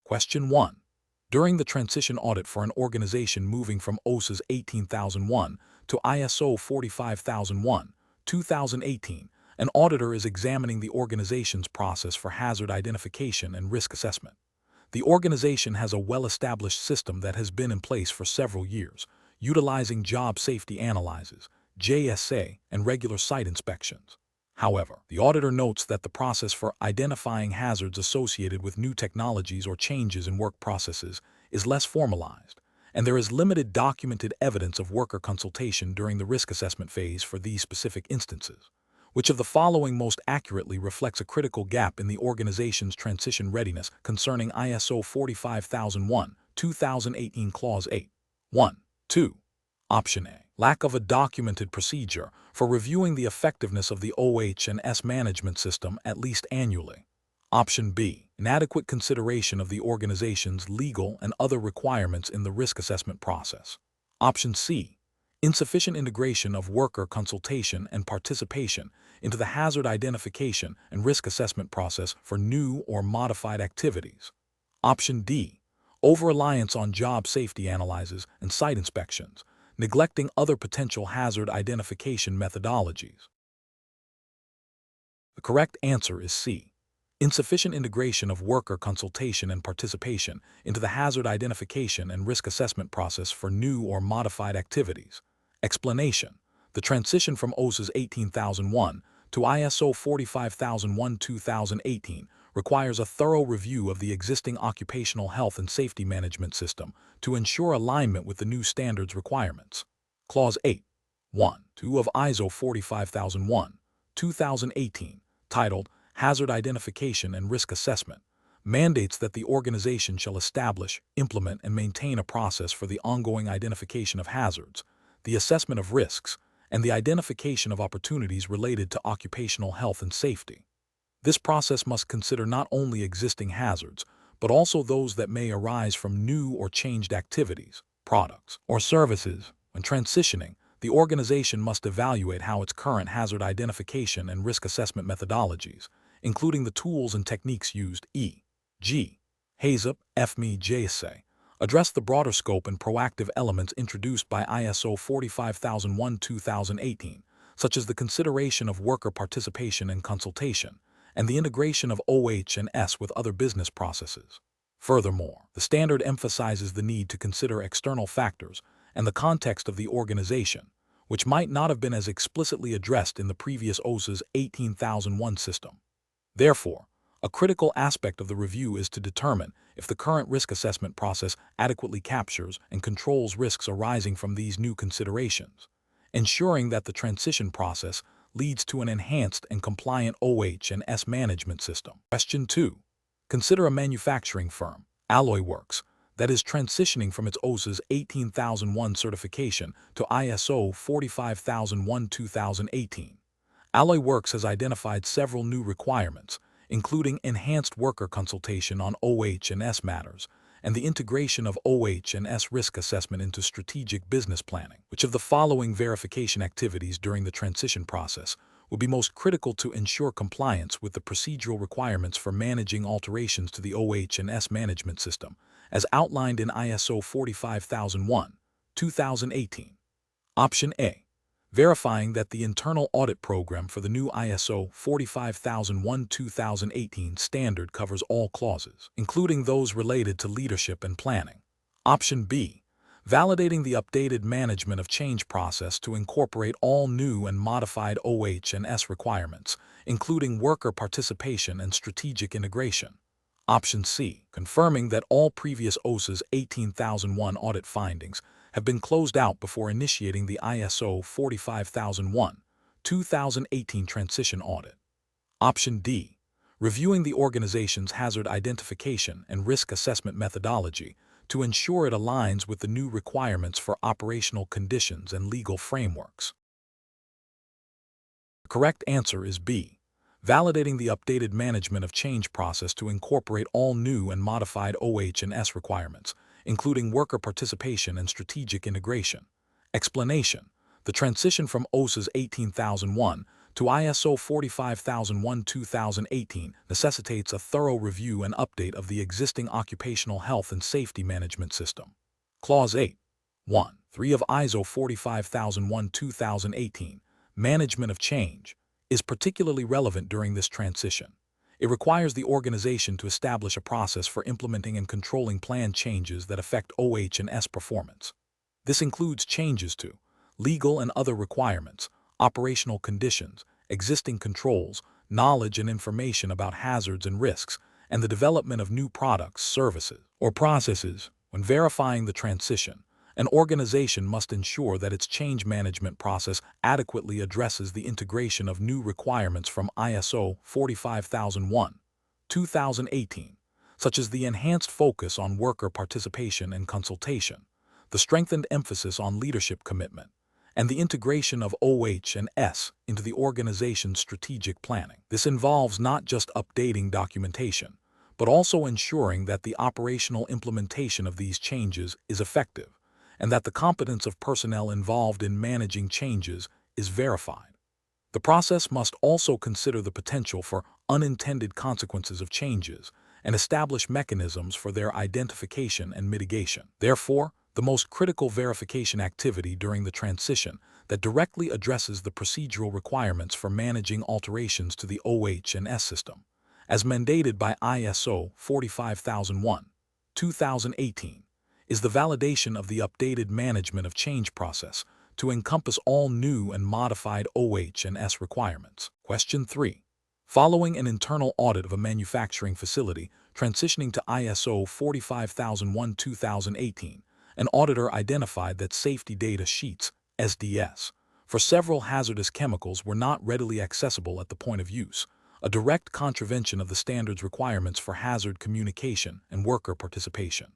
Question 1. During the transition audit for an organization moving from OSA's 18001 to ISO 45001, 2018, an auditor is examining the organization's process for hazard identification and risk assessment. The organization has a well-established system that has been in place for several years, utilizing job safety analyses, JSA, and regular site inspections. However, the auditor notes that the process for identifying hazards associated with new technologies or changes in work processes is less formalized, and there is limited documented evidence of worker consultation during the risk assessment phase for these specific instances. Which of the following most accurately reflects a critical gap in the organization's transition readiness concerning ISO 45001, 2018 Clause 8? 1. 2. Option A. Lack of a documented procedure for reviewing the effectiveness of the OH&S management system at least annually. Option B. Inadequate consideration of the organization's legal and other requirements in the risk assessment process. Option C. Insufficient integration of worker consultation and participation into the hazard identification and risk assessment process for new or modified activities. Option D. Over-reliance on job safety analyses and site inspections, neglecting other potential hazard identification methodologies. The correct answer is C. Insufficient integration of worker consultation and participation into the hazard identification and risk assessment process for new or modified activities. Explanation: the transition from OSA's 18001 to ISO 45001 2018 requires a thorough review of the existing occupational health and safety management system to ensure alignment with the new standards requirements. Clause 8.1.2 of ISO 45001, 2018, titled Hazard Identification and Risk Assessment, mandates that the organization shall establish, implement, and maintain a process for the ongoing identification of hazards, the assessment of risks, and the identification of opportunities related to occupational health and safety. This process must consider not only existing hazards, but also those that may arise from new or changed activities, products, or services. When transitioning, the organization must evaluate how its current hazard identification and risk assessment methodologies, including the tools and techniques used, e.g., HAZUP, FME, JSA, address the broader scope and proactive elements introduced by ISO 45001 2018, such as the consideration of worker participation and consultation, and the integration of OH&S with other business processes. Furthermore, the standard emphasizes the need to consider external factors and the context of the organization, which might not have been as explicitly addressed in the previous OSA's 18001 system. Therefore, a critical aspect of the review is to determine if the current risk assessment process adequately captures and controls risks arising from these new considerations, ensuring that the transition process leads to an enhanced and compliant OH&S management system. Question 2. Consider a manufacturing firm, Alloy Works, that is transitioning from its OSA's 18001 certification to ISO 45001 2018. Alloy Works has identified several new requirements, including enhanced worker consultation on OH&S matters and the integration of OH&S risk assessment into strategic business planning. Which of the following verification activities during the transition process will be most critical to ensure compliance with the procedural requirements for managing alterations to the OH&S management system, as outlined in ISO 45001, 2018? Option A. Verifying that the internal audit program for the new ISO 45001 2018 standard covers all clauses, including those related to leadership and planning. Option B. Validating the updated management of change process to incorporate all new and modified OH&S requirements, including worker participation and strategic integration. Option C. Confirming that all previous OSA's 18001 audit findings have been closed out before initiating the ISO 45001, 2018 transition audit. Option D. Reviewing the organization's hazard identification and risk assessment methodology to ensure it aligns with the new requirements for operational conditions and legal frameworks. The correct answer is B. Validating the updated management of change process to incorporate all new and modified OH&S requirements, including worker participation and strategic integration. Explanation: the transition from OSA's 18001 to ISO 45001-2018 necessitates a thorough review and update of the existing occupational health and safety management system. Clause 8. 1. 3 of ISO 45001-2018, Management of Change, is particularly relevant during this transition. It requires the organization to establish a process for implementing and controlling planned changes that affect OH&S performance. This includes changes to legal and other requirements, operational conditions, existing controls, knowledge and information about hazards and risks, and the development of new products, services, or processes. When verifying the transition, an organization must ensure that its change management process adequately addresses the integration of new requirements from ISO 45001-2018, such as the enhanced focus on worker participation and consultation, the strengthened emphasis on leadership commitment, and the integration of OH&S into the organization's strategic planning. This involves not just updating documentation, but also ensuring that the operational implementation of these changes is effective, and that the competence of personnel involved in managing changes is verified. The process must also consider the potential for unintended consequences of changes and establish mechanisms for their identification and mitigation. Therefore, the most critical verification activity during the transition that directly addresses the procedural requirements for managing alterations to the OH&S system, as mandated by ISO 45001-2018, is the validation of the updated management of change process to encompass all new and modified OH&S requirements. Question 3. Following an internal audit of a manufacturing facility transitioning to ISO 45001-2018, an auditor identified that safety data sheets, SDS, for several hazardous chemicals were not readily accessible at the point of use, a direct contravention of the standards requirements for hazard communication and worker participation.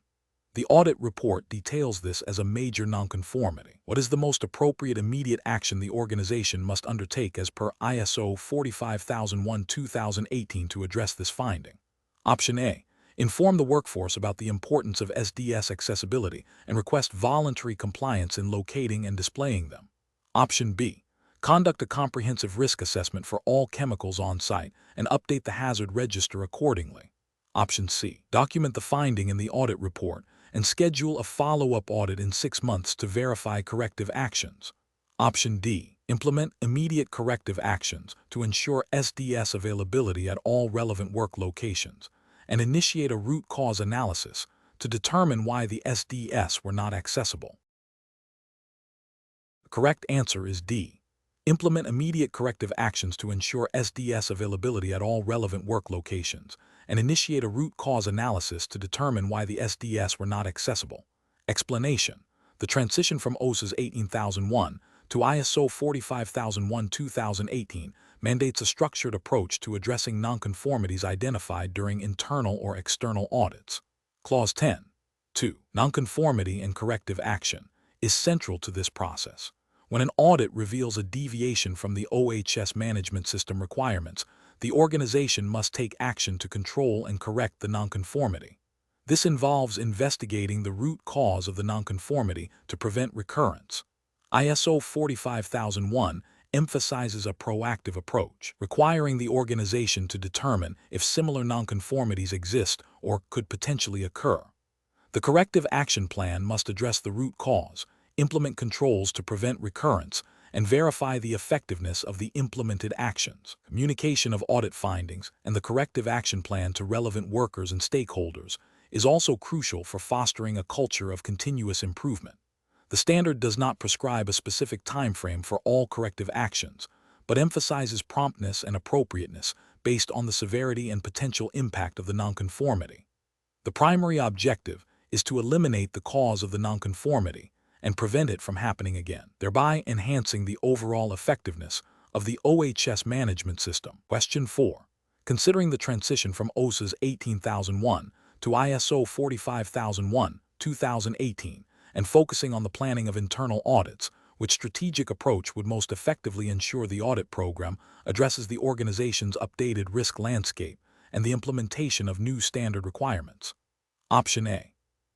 The audit report details this as a major nonconformity. What is the most appropriate immediate action the organization must undertake as per ISO 45001-2018 to address this finding? Option A. Inform the workforce about the importance of SDS accessibility and request voluntary compliance in locating and displaying them. Option B. Conduct a comprehensive risk assessment for all chemicals on site and update the hazard register accordingly. Option C. Document the finding in the audit report and schedule a follow-up audit in 6 months to verify corrective actions. Option D. Implement immediate corrective actions to ensure SDS availability at all relevant work locations, and initiate a root cause analysis to determine why the SDS were not accessible. The correct answer is D. Implement immediate corrective actions to ensure SDS availability at all relevant work locations, and initiate a root cause analysis to determine why the SDS were not accessible. Explanation: the transition from OSHA's 18001 to ISO 45001-2018 mandates a structured approach to addressing nonconformities identified during internal or external audits. Clause 10. 2. Nonconformity and corrective action is central to this process. When an audit reveals a deviation from the OHS management system requirements, the organization must take action to control and correct the nonconformity. This involves investigating the root cause of the nonconformity to prevent recurrence. ISO 45001 emphasizes a proactive approach, requiring the organization to determine if similar nonconformities exist or could potentially occur. The corrective action plan must address the root cause, implement controls to prevent recurrence, and verify the effectiveness of the implemented actions. Communication of audit findings and the corrective action plan to relevant workers and stakeholders is also crucial for fostering a culture of continuous improvement. The standard does not prescribe a specific time frame for all corrective actions, but emphasizes promptness and appropriateness based on the severity and potential impact of the nonconformity. The primary objective is to eliminate the cause of the nonconformity and prevent it from happening again, thereby enhancing the overall effectiveness of the OHS management system. Question 4. Considering the transition from OSHA's 18001 to ISO 45001-2018 and focusing on the planning of internal audits, which strategic approach would most effectively ensure the audit program addresses the organization's updated risk landscape and the implementation of new standard requirements? Option A.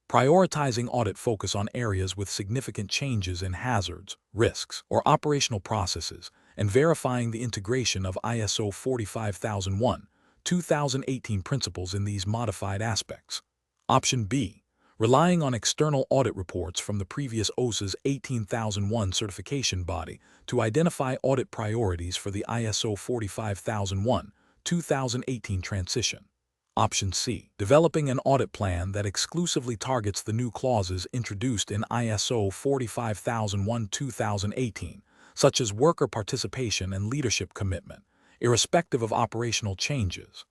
Prioritizing audit focus on areas with significant changes in hazards, risks, or operational processes, and verifying the integration of ISO 45001-2018 principles in these modified aspects. Option B. Relying on external audit reports from the previous OSA's 18001 certification body to identify audit priorities for the ISO 45001-2018 transition. Option C. Developing an audit plan that exclusively targets the new clauses introduced in ISO 45001-2018, such as worker participation and leadership commitment, irrespective of operational changes.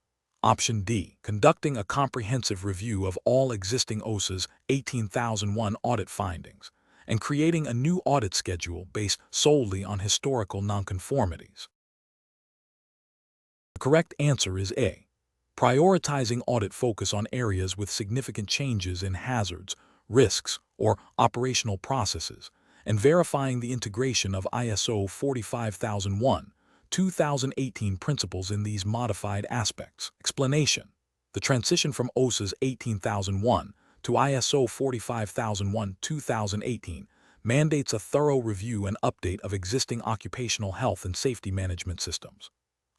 Option D. Conducting a comprehensive review of all existing OSA's 18001 audit findings and creating a new audit schedule based solely on historical nonconformities. The correct answer is A. Prioritizing audit focus on areas with significant changes in hazards, risks, or operational processes, and verifying the integration of ISO 45001-2018 principles in these modified aspects. Explanation. The transition from OSA's 18001 to ISO 45001-2018 mandates a thorough review and update of existing occupational health and safety management systems.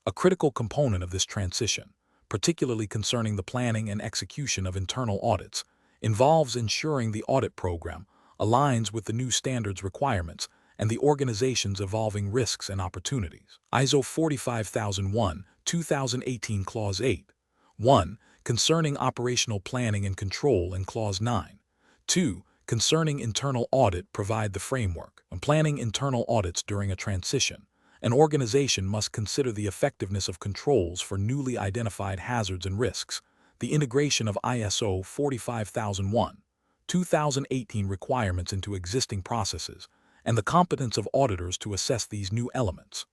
A critical component of this transition, particularly concerning the planning and execution of internal audits, involves ensuring the audit program aligns with the new standards requirements and the organization's evolving risks and opportunities. ISO 45001-2018 Clause 8. 1. Concerning operational planning and control and Clause 9. 2. Concerning internal audit provide the framework. When planning internal audits during a transition, an organization must consider the effectiveness of controls for newly identified hazards and risks, the integration of ISO 45001-2018 requirements into existing processes, and the competence of auditors to assess these new elements.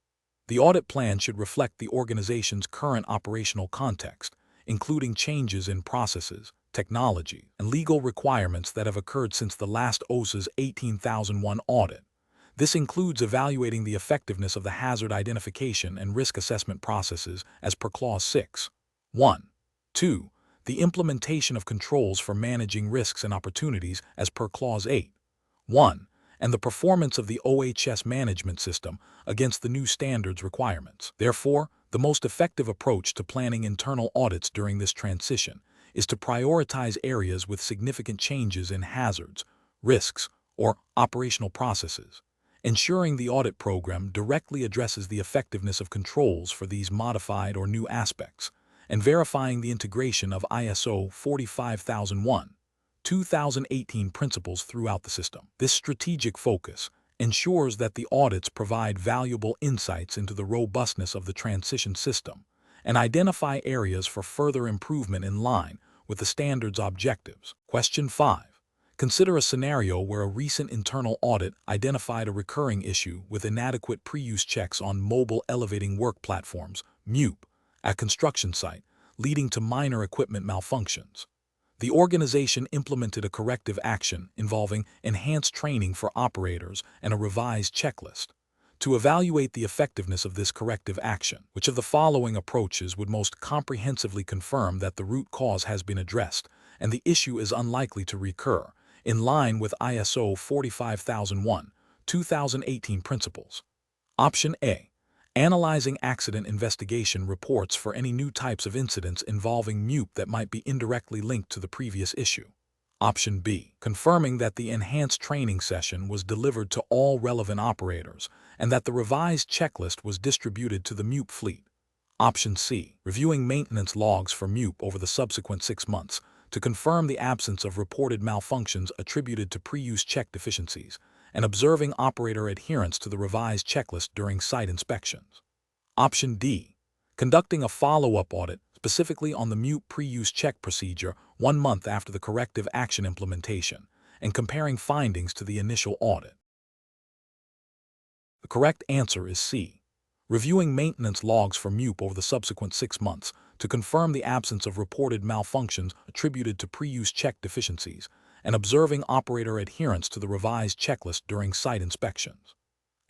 The audit plan should reflect the organization's current operational context, including changes in processes, technology, and legal requirements that have occurred since the last OSA's 18001 audit. This includes evaluating the effectiveness of the hazard identification and risk assessment processes as per Clause 6. 1. 2. The implementation of controls for managing risks and opportunities as per Clause 8. 1. And the performance of the OHS management system against the new standards requirements. Therefore, the most effective approach to planning internal audits during this transition is to prioritize areas with significant changes in hazards, risks, or operational processes, ensuring the audit program directly addresses the effectiveness of controls for these modified or new aspects, and verifying the integration of ISO 45001-2018 principles throughout the system. This strategic focus ensures that the audits provide valuable insights into the robustness of the transition system and identify areas for further improvement in line with the standard's objectives. Question 5. Consider a scenario where a recent internal audit identified a recurring issue with inadequate pre-use checks on mobile elevating work platforms, MUP, at construction site, leading to minor equipment malfunctions. The organization implemented a corrective action involving enhanced training for operators and a revised checklist. To evaluate the effectiveness of this corrective action, which of the following approaches would most comprehensively confirm that the root cause has been addressed and the issue is unlikely to recur, in line with ISO 45001-2018 principles? Option A. Analyzing accident investigation reports for any new types of incidents involving MUP that might be indirectly linked to the previous issue. Option B. Confirming that the enhanced training session was delivered to all relevant operators and that the revised checklist was distributed to the MUP fleet. Option C. Reviewing maintenance logs for MUP over the subsequent 6 months to confirm the absence of reported malfunctions attributed to pre-use check deficiencies, and observing operator adherence to the revised checklist during site inspections. Option D. Conducting a follow-up audit specifically on the MUP pre-use check procedure 1 month after the corrective action implementation, and comparing findings to the initial audit. The correct answer is C. Reviewing maintenance logs for MUP over the subsequent 6 months to confirm the absence of reported malfunctions attributed to pre-use check deficiencies, and observing operator adherence to the revised checklist during site inspections.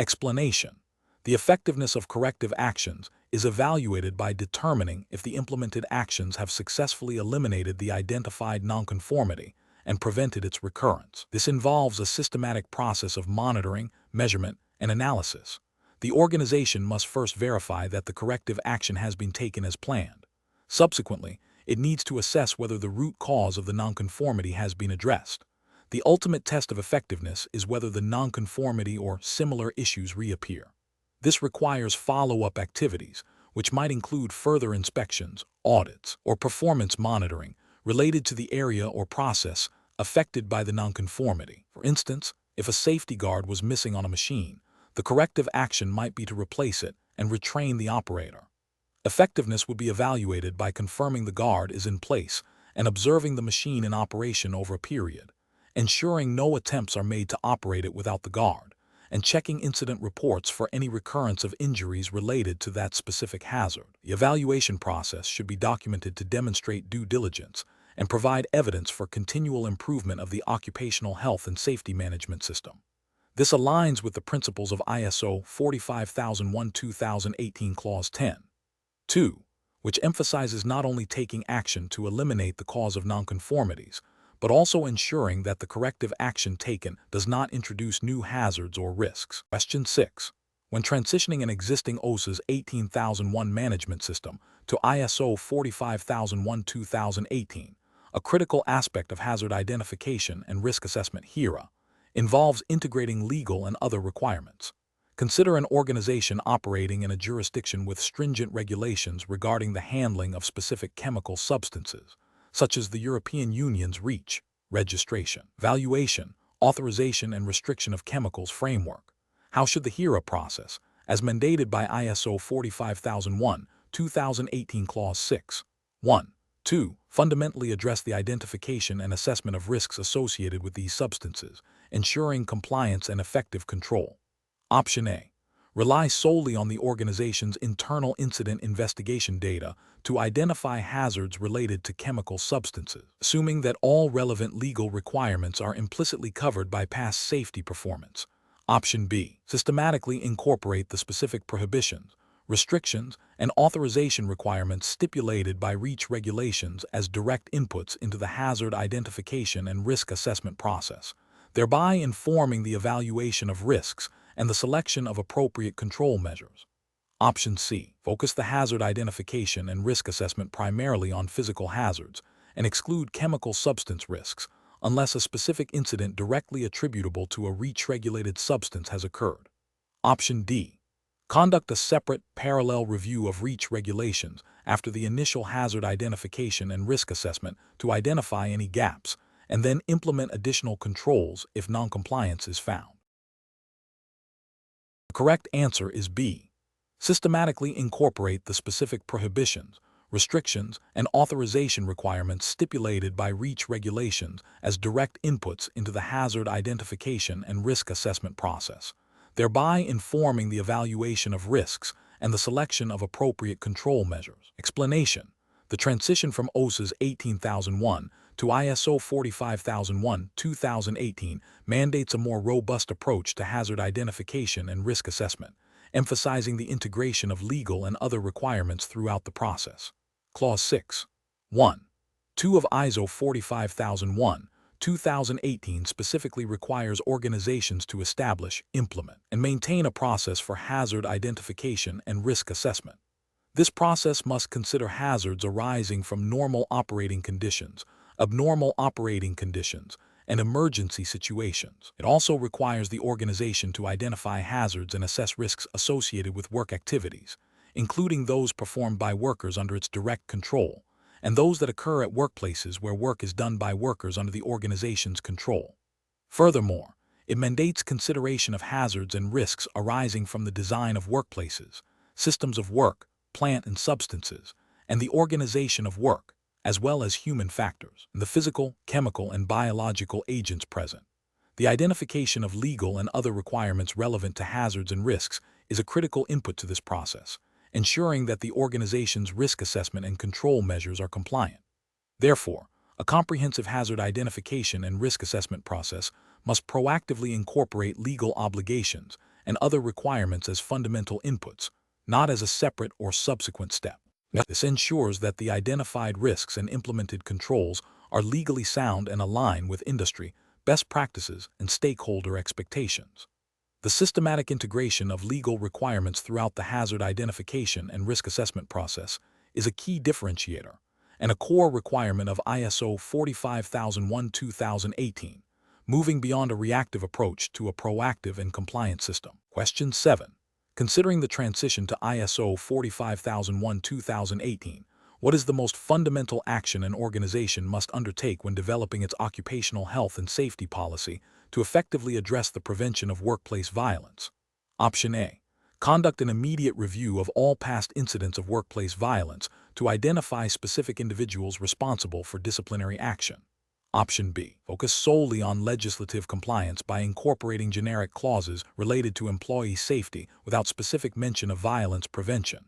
Explanation. The effectiveness of corrective actions is evaluated by determining if the implemented actions have successfully eliminated the identified nonconformity and prevented its recurrence. This involves a systematic process of monitoring, measurement, and analysis. The organization must first verify that the corrective action has been taken as planned. Subsequently, it needs to assess whether the root cause of the nonconformity has been addressed. The ultimate test of effectiveness is whether the nonconformity or similar issues reappear. This requires follow-up activities, which might include further inspections, audits, or performance monitoring related to the area or process affected by the nonconformity. For instance, if a safety guard was missing on a machine, the corrective action might be to replace it and retrain the operator. Effectiveness would be evaluated by confirming the guard is in place and observing the machine in operation over a period, ensuring no attempts are made to operate it without the guard, and checking incident reports for any recurrence of injuries related to that specific hazard. The evaluation process should be documented to demonstrate due diligence and provide evidence for continual improvement of the occupational health and safety management system. This aligns with the principles of ISO 45001-2018 Clause 10. 2, which emphasizes not only taking action to eliminate the cause of nonconformities, but also ensuring that the corrective action taken does not introduce new hazards or risks. Question 6. When transitioning an existing OSA's 18001 management system to ISO 45001-2018, a critical aspect of hazard identification and risk assessment HERA involves integrating legal and other requirements. Consider an organization operating in a jurisdiction with stringent regulations regarding the handling of specific chemical substances, such as the European Union's REACH, registration, valuation, authorization and restriction of chemicals framework. How should the HERA process, as mandated by ISO 45001-2018 Clause 6, 1, 2, fundamentally address the identification and assessment of risks associated with these substances, ensuring compliance and effective control? Option A. Rely solely on the organization's internal incident investigation data to identify hazards related to chemical substances, assuming that all relevant legal requirements are implicitly covered by past safety performance. Option B. Systematically incorporate the specific prohibitions, restrictions, and authorization requirements stipulated by REACH regulations as direct inputs into the hazard identification and risk assessment process, thereby informing the evaluation of risks and the selection of appropriate control measures. Option C. Focus the hazard identification and risk assessment primarily on physical hazards and exclude chemical substance risks unless a specific incident directly attributable to a REACH-regulated substance has occurred. Option D. Conduct a separate, parallel review of REACH regulations after the initial hazard identification and risk assessment to identify any gaps, and then implement additional controls if noncompliance is found. The correct answer is B. Systematically incorporate the specific prohibitions, restrictions, and authorization requirements stipulated by REACH regulations as direct inputs into the hazard identification and risk assessment process, thereby informing the evaluation of risks and the selection of appropriate control measures. Explanation: the transition from OSA's 18001 to ISO 45001-2018 mandates a more robust approach to hazard identification and risk assessment, emphasizing the integration of legal and other requirements throughout the process. Clause 6. 1. 2 of ISO 45001-2018 specifically requires organizations to establish, implement, and maintain a process for hazard identification and risk assessment. This process must consider hazards arising from normal operating conditions, abnormal operating conditions, and emergency situations. It also requires the organization to identify hazards and assess risks associated with work activities, including those performed by workers under its direct control, and those that occur at workplaces where work is done by workers under the organization's control. Furthermore, it mandates consideration of hazards and risks arising from the design of workplaces, systems of work, plant and substances, and the organization of work, as well as human factors, the physical, chemical, and biological agents present. The identification of legal and other requirements relevant to hazards and risks is a critical input to this process, ensuring that the organization's risk assessment and control measures are compliant. Therefore, a comprehensive hazard identification and risk assessment process must proactively incorporate legal obligations and other requirements as fundamental inputs, not as a separate or subsequent step. This ensures that the identified risks and implemented controls are legally sound and align with industry, best practices, and stakeholder expectations. The systematic integration of legal requirements throughout the hazard identification and risk assessment process is a key differentiator and a core requirement of ISO 45001-2018, moving beyond a reactive approach to a proactive and compliant system. Question 7. Considering the transition to ISO 45001-2018, what is the most fundamental action an organization must undertake when developing its occupational health and safety policy to effectively address the prevention of workplace violence? Option A. Conduct an immediate review of all past incidents of workplace violence to identify specific individuals responsible for disciplinary action. Option B. Focus solely on legislative compliance by incorporating generic clauses related to employee safety without specific mention of violence prevention.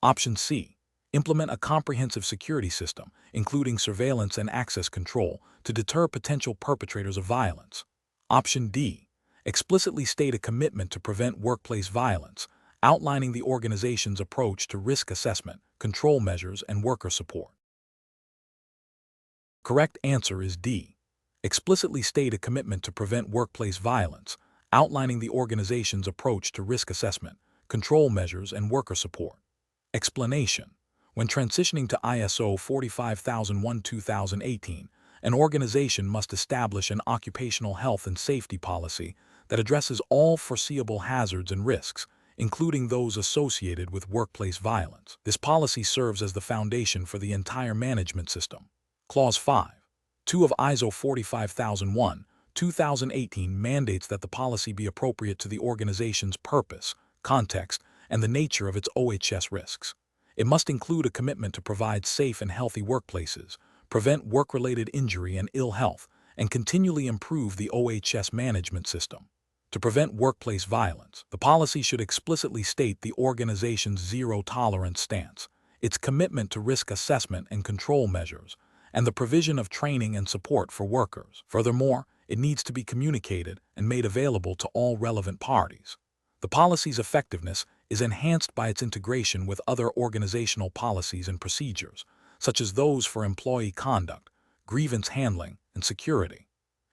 Option C. Implement a comprehensive security system, including surveillance and access control, to deter potential perpetrators of violence. Option D. Explicitly state a commitment to prevent workplace violence, outlining the organization's approach to risk assessment, control measures, and worker support. Correct answer is D. Explicitly state a commitment to prevent workplace violence, outlining the organization's approach to risk assessment, control measures, and worker support. Explanation. When transitioning to ISO 45001-2018, an organization must establish an occupational health and safety policy that addresses all foreseeable hazards and risks, including those associated with workplace violence. This policy serves as the foundation for the entire management system. Clause 5.2 of ISO 45001-2018 mandates that the policy be appropriate to the organization's purpose, context, and the nature of its OHS risks. It must include a commitment to provide safe and healthy workplaces, prevent work-related injury and ill health, and continually improve the OHS management system. To prevent workplace violence, the policy should explicitly state the organization's zero-tolerance stance, its commitment to risk assessment and control measures, and the provision of training and support for workers. Furthermore, it needs to be communicated and made available to all relevant parties. The policy's effectiveness is enhanced by its integration with other organizational policies and procedures, such as those for employee conduct, grievance handling, and security.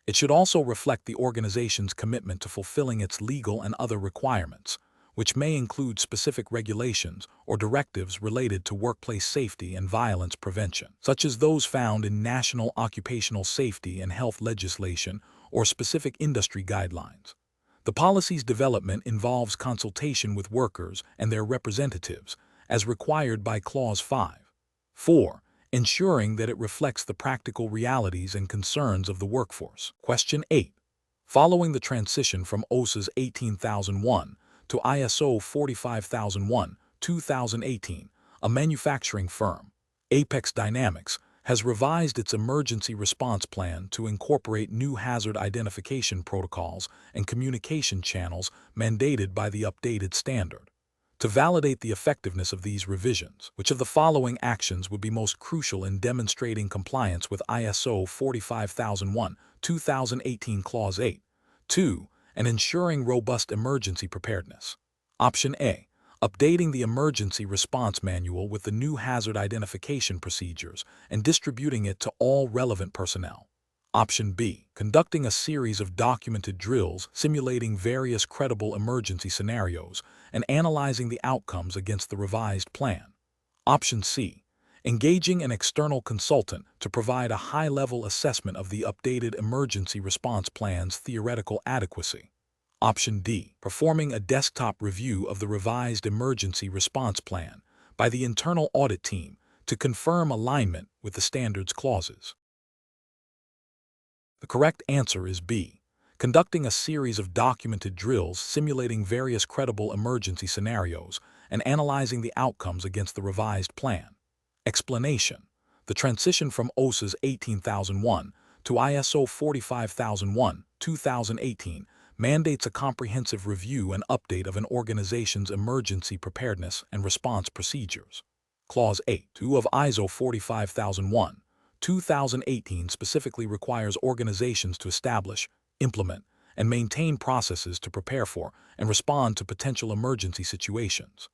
It should also reflect the organization's commitment to fulfilling its legal and other requirements, which may include specific regulations or directives related to workplace safety and violence prevention, such as those found in national occupational safety and health legislation or specific industry guidelines. The policy's development involves consultation with workers and their representatives, as required by Clause 5. 4. Ensuring that it reflects the practical realities and concerns of the workforce. Question 8. Following the transition from OSHA's 18001 to ISO 45001-2018, a manufacturing firm, Apex Dynamics, has revised its emergency response plan to incorporate new hazard identification protocols and communication channels mandated by the updated standard. To validate the effectiveness of these revisions, which of the following actions would be most crucial in demonstrating compliance with ISO 45001-2018 Clause 8? 2. And ensuring robust emergency preparedness. Option A. Updating the emergency response manual with the new hazard identification procedures and distributing it to all relevant personnel. Option B. Conducting a series of documented drills simulating various credible emergency scenarios and analyzing the outcomes against the revised plan. Option C. Engaging an external consultant to provide a high-level assessment of the updated emergency response plan's theoretical adequacy. Option D. Performing a desktop review of the revised emergency response plan by the internal audit team to confirm alignment with the standards clauses. The correct answer is B. Conducting a series of documented drills simulating various credible emergency scenarios and analyzing the outcomes against the revised plan. Explanation. The transition from OSHA's 18001 to ISO 45001-2018 mandates a comprehensive review and update of an organization's emergency preparedness and response procedures. Clause 8.2 of ISO 45001-2018 specifically requires organizations to establish, implement, and maintain processes to prepare for and respond to potential emergency situations.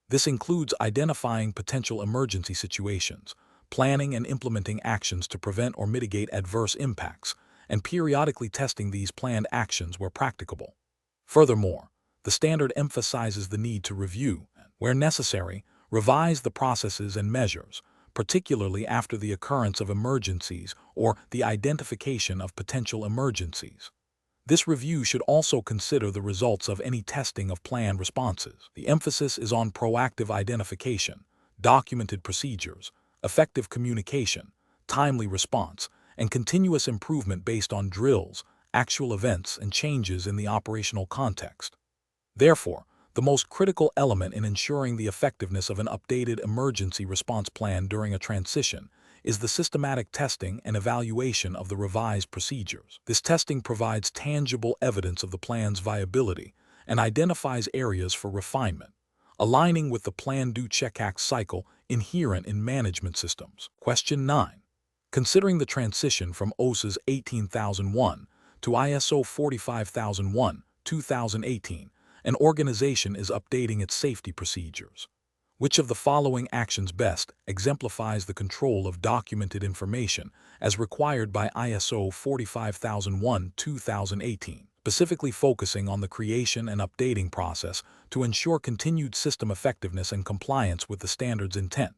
This includes identifying potential emergency situations, planning and implementing actions to prevent or mitigate adverse impacts, and periodically testing these planned actions where practicable. Furthermore, the standard emphasizes the need to review, and, where necessary, revise the processes and measures, particularly after the occurrence of emergencies or the identification of potential emergencies. This review should also consider the results of any testing of planned responses. The emphasis is on proactive identification, documented procedures, effective communication, timely response, and continuous improvement based on drills, actual events, and changes in the operational context. Therefore, the most critical element in ensuring the effectiveness of an updated emergency response plan during a transition is the systematic testing and evaluation of the revised procedures. This testing provides tangible evidence of the plan's viability and identifies areas for refinement, aligning with the plan do check act cycle inherent in management systems. Question 9. Considering the transition from OSHA's 18001 to ISO 45001, 2018, an organization is updating its safety procedures. Which of the following actions best exemplifies the control of documented information as required by ISO 45001, 2018, specifically focusing on the creation and updating process to ensure continued system effectiveness and compliance with the standard's intent?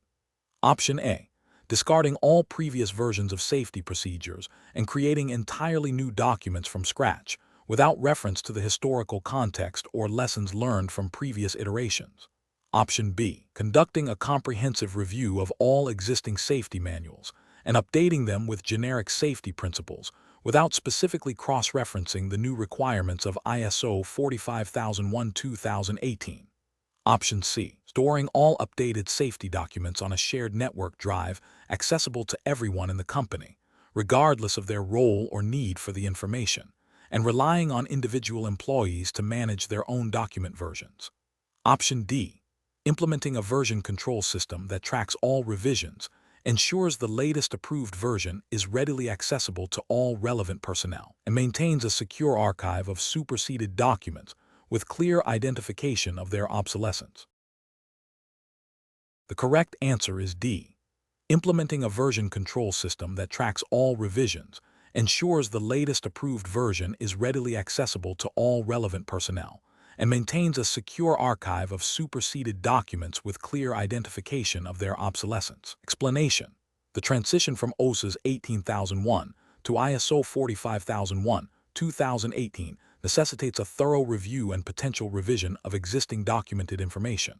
Option A. Discarding all previous versions of safety procedures and creating entirely new documents from scratch, without reference to the historical context or lessons learned from previous iterations. Option B. Conducting a comprehensive review of all existing safety manuals and updating them with generic safety principles without specifically cross-referencing the new requirements of ISO 45001, 2018. Option C. Storing all updated safety documents on a shared network drive accessible to everyone in the company, regardless of their role or need for the information, and relying on individual employees to manage their own document versions. Option D. Implementing a version control system that tracks all revisions, ensures the latest approved version is readily accessible to all relevant personnel, and maintains a secure archive of superseded documents with clear identification of their obsolescence. The correct answer is D. Implementing a version control system that tracks all revisions, ensures the latest approved version is readily accessible to all relevant personnel, and maintains a secure archive of superseded documents with clear identification of their obsolescence. Explanation. The transition from OSHA's 18001 to ISO 45001, 2018 necessitates a thorough review and potential revision of existing documented information.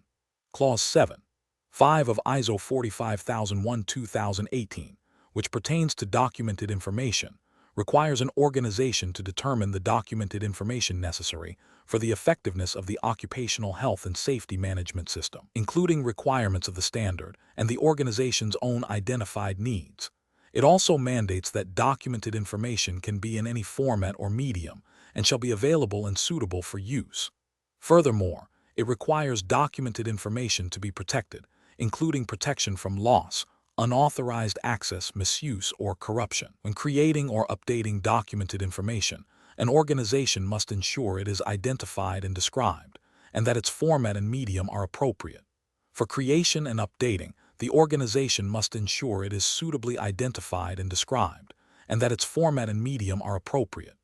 Clause 7.5 of ISO 45001, 2018, which pertains to documented information, requires an organization to determine the documented information necessary for the effectiveness of the occupational health and safety management system, including requirements of the standard and the organization's own identified needs. It also mandates that documented information can be in any format or medium and shall be available and suitable for use. Furthermore, it requires documented information to be protected, including protection from loss, unauthorized access, misuse, or corruption. When creating or updating documented information, an organization must ensure it is identified and described, and that its format and medium are appropriate. For creation and updating, the organization must ensure it is suitably identified and described, and that its format and medium are appropriate.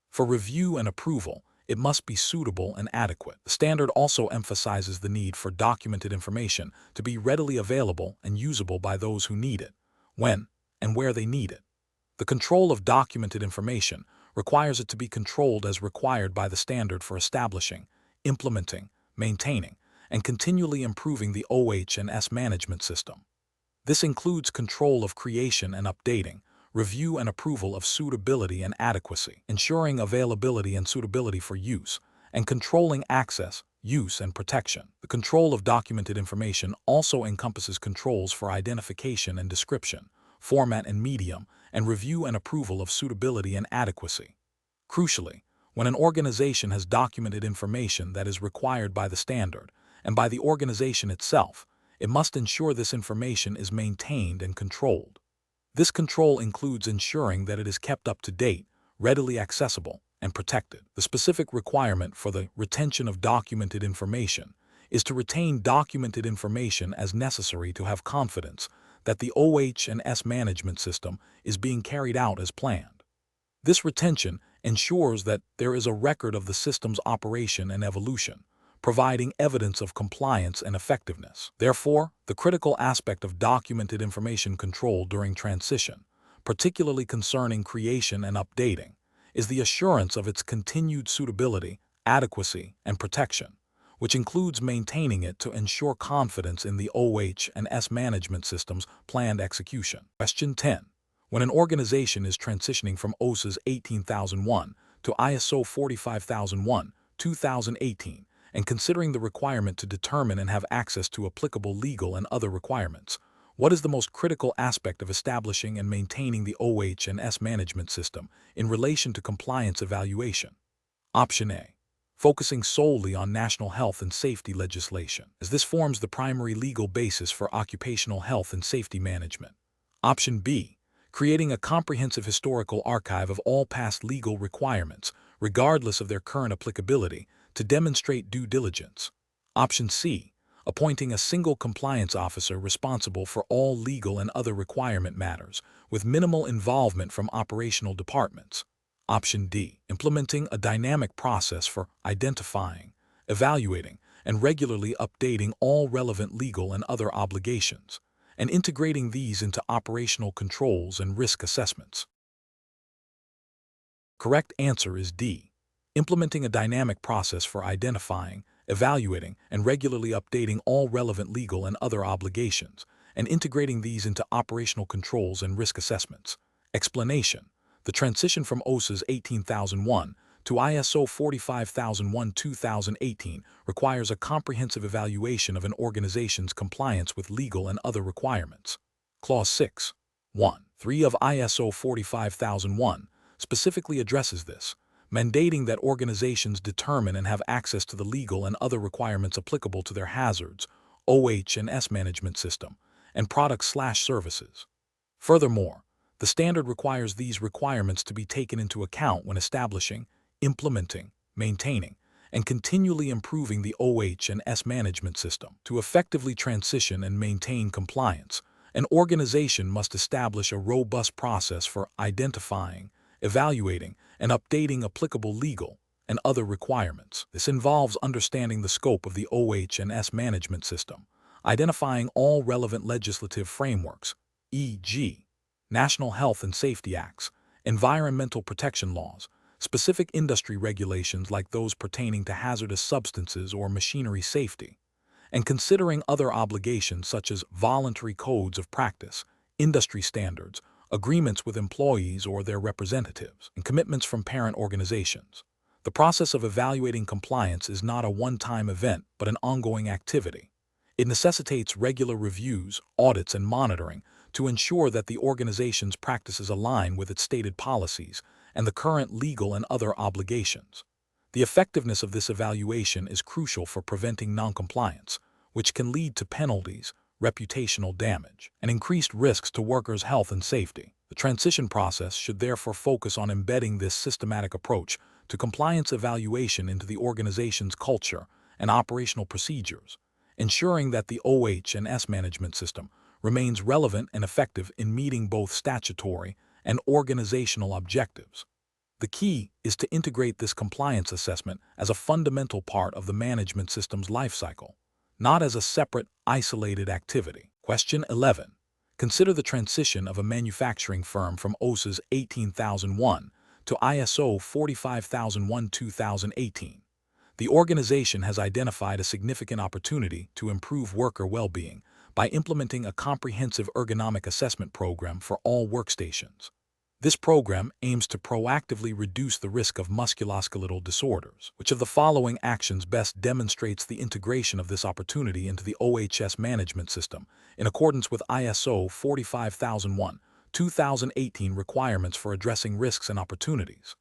For review and approval, it must be suitable and adequate. The standard also emphasizes the need for documented information to be readily available and usable by those who need it, when and where they need it. The control of documented information requires it to be controlled as required by the standard for establishing, implementing, maintaining, and continually improving the OH&S management system. This includes control of creation and updating, review and approval of suitability and adequacy, ensuring availability and suitability for use, and controlling access, use, and protection. The control of documented information also encompasses controls for identification and description, format and medium, and review and approval of suitability and adequacy. Crucially, when an organization has documented information that is required by the standard and by the organization itself, it must ensure this information is maintained and controlled. This control includes ensuring that it is kept up to date, readily accessible, and protected. The specific requirement for the retention of documented information is to retain documented information as necessary to have confidence that the OH&S management system is being carried out as planned. This retention ensures that there is a record of the system's operation and evolution, providing evidence of compliance and effectiveness. Therefore, the critical aspect of documented information control during transition, particularly concerning creation and updating, is the assurance of its continued suitability, adequacy, and protection, which includes maintaining it to ensure confidence in the OH and S management system's planned execution. Question 10. When an organization is transitioning from OSHA's 18001 to ISO 45001, 2018, and considering the requirement to determine and have access to applicable legal and other requirements, what is the most critical aspect of establishing and maintaining the OH and S management system in relation to compliance evaluation? Option A. Focusing solely on national health and safety legislation, as this forms the primary legal basis for occupational health and safety management. Option B. Creating a comprehensive historical archive of all past legal requirements, regardless of their current applicability, to demonstrate due diligence. Option C. Appointing a single compliance officer responsible for all legal and other requirement matters, with minimal involvement from operational departments. Option D. Implementing a dynamic process for identifying, evaluating, and regularly updating all relevant legal and other obligations, and integrating these into operational controls and risk assessments. Correct answer is D. Implementing a dynamic process for identifying, evaluating, and regularly updating all relevant legal and other obligations, and integrating these into operational controls and risk assessments. Explanation. The transition from OSHA's 18001 to ISO 45001 2018 requires a comprehensive evaluation of an organization's compliance with legal and other requirements. Clause 6.1.3 of ISO 45001 specifically addresses this, mandating that organizations determine and have access to the legal and other requirements applicable to their hazards, OH and S management system, and products/services. Furthermore, the standard requires these requirements to be taken into account when establishing, implementing, maintaining, and continually improving the OH and S management system. To effectively transition and maintain compliance, an organization must establish a robust process for identifying, evaluating, and updating applicable legal and other requirements. This involves understanding the scope of the OH and S management system, identifying all relevant legislative frameworks, e.g., National Health and Safety Acts, environmental protection laws, specific industry regulations like those pertaining to hazardous substances or machinery safety, and considering other obligations such as voluntary codes of practice, industry standards, agreements with employees or their representatives, and commitments from parent organizations. The process of evaluating compliance is not a one-time event but an ongoing activity. It necessitates regular reviews, audits, and monitoring to ensure that the organization's practices align with its stated policies and the current legal and other obligations. The effectiveness of this evaluation is crucial for preventing noncompliance, which can lead to penalties, reputational damage, and increased risks to workers' health and safety. The transition process should therefore focus on embedding this systematic approach to compliance evaluation into the organization's culture and operational procedures, ensuring that the OH and S management system remains relevant and effective in meeting both statutory and organizational objectives. The key is to integrate this compliance assessment as a fundamental part of the management system's lifecycle, not as a separate, isolated activity. Question 11. Consider the transition of a manufacturing firm from OSHA's 18001 to ISO 45001 2018. The organization has identified a significant opportunity to improve worker well-being by implementing a comprehensive ergonomic assessment program for all workstations. This program aims to proactively reduce the risk of musculoskeletal disorders. Which of the following actions best demonstrates the integration of this opportunity into the OHS management system in accordance with ISO 45001, 2018 requirements for addressing risks and opportunities?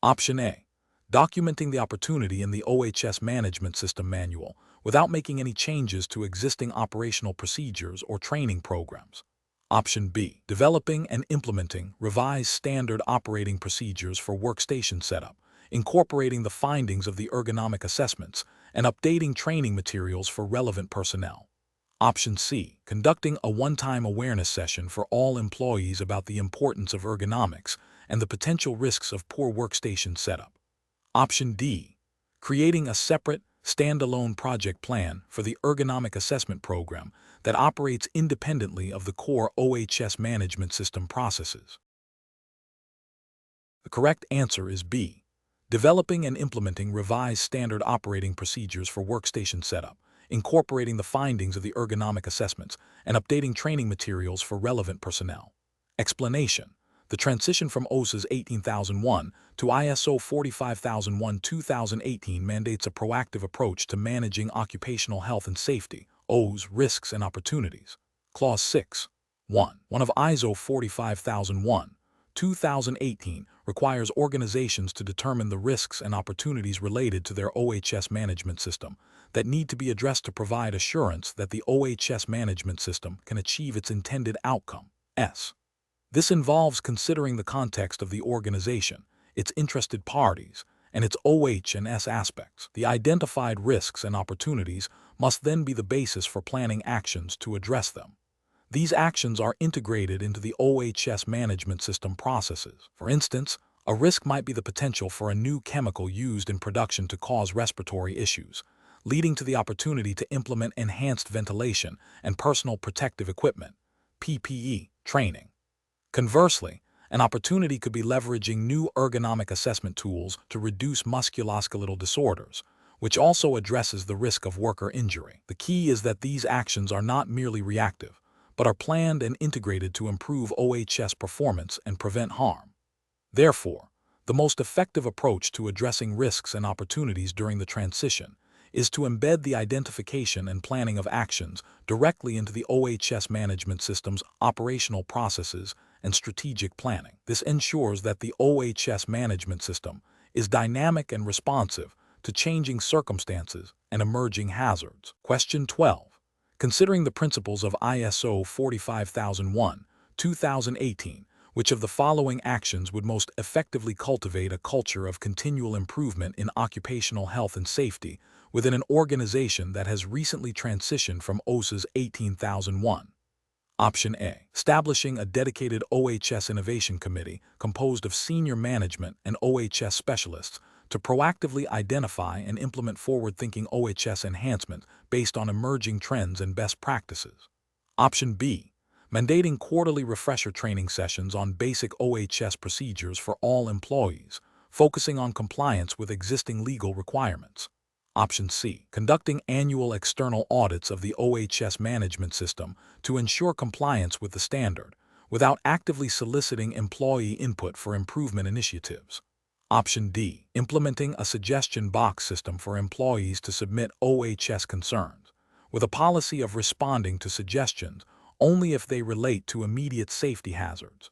Option A. Documenting the opportunity in the OHS management system manual without making any changes to existing operational procedures or training programs. Option B. Developing and implementing revised standard operating procedures for workstation setup, incorporating the findings of the ergonomic assessments, and updating training materials for relevant personnel. Option C. Conducting a one-time awareness session for all employees about the importance of ergonomics and the potential risks of poor workstation setup. Option D. Creating a separate, standalone project plan for the ergonomic assessment program that operates independently of the core OHS management system processes. The correct answer is B. Developing and implementing revised standard operating procedures for workstation setup, incorporating the findings of the ergonomic assessments, and updating training materials for relevant personnel. Explanation. The transition from OSHA's 18001 to ISO 45001-2018 mandates a proactive approach to managing occupational health and safety, OSHA risks and opportunities. Clause 6. 1. One of ISO 45001-2018 requires organizations to determine the risks and opportunities related to their OHS management system that need to be addressed to provide assurance that the OHS management system can achieve its intended outcome. This involves considering the context of the organization, its interested parties, and its OH&S aspects. The identified risks and opportunities must then be the basis for planning actions to address them. These actions are integrated into the OHS management system processes. For instance, a risk might be the potential for a new chemical used in production to cause respiratory issues, leading to the opportunity to implement enhanced ventilation and personal protective equipment, PPE, training. Conversely, an opportunity could be leveraging new ergonomic assessment tools to reduce musculoskeletal disorders, which also addresses the risk of worker injury. The key is that these actions are not merely reactive, but are planned and integrated to improve OHS performance and prevent harm. Therefore, the most effective approach to addressing risks and opportunities during the transition is to embed the identification and planning of actions directly into the OHS management system's operational processes and strategic planning. This ensures that the OHS management system is dynamic and responsive to changing circumstances and emerging hazards. Question 12. Considering the principles of ISO 45001-2018, which of the following actions would most effectively cultivate a culture of continual improvement in occupational health and safety within an organization that has recently transitioned from OSHA's 18001? Option A. Establishing a dedicated OHS Innovation Committee composed of senior management and OHS specialists to proactively identify and implement forward-thinking OHS enhancements based on emerging trends and best practices. Option B. Mandating quarterly refresher training sessions on basic OHS procedures for all employees, focusing on compliance with existing legal requirements. Option C. Conducting annual external audits of the OHS management system to ensure compliance with the standard, without actively soliciting employee input for improvement initiatives. Option D. Implementing a suggestion box system for employees to submit OHS concerns, with a policy of responding to suggestions only if they relate to immediate safety hazards.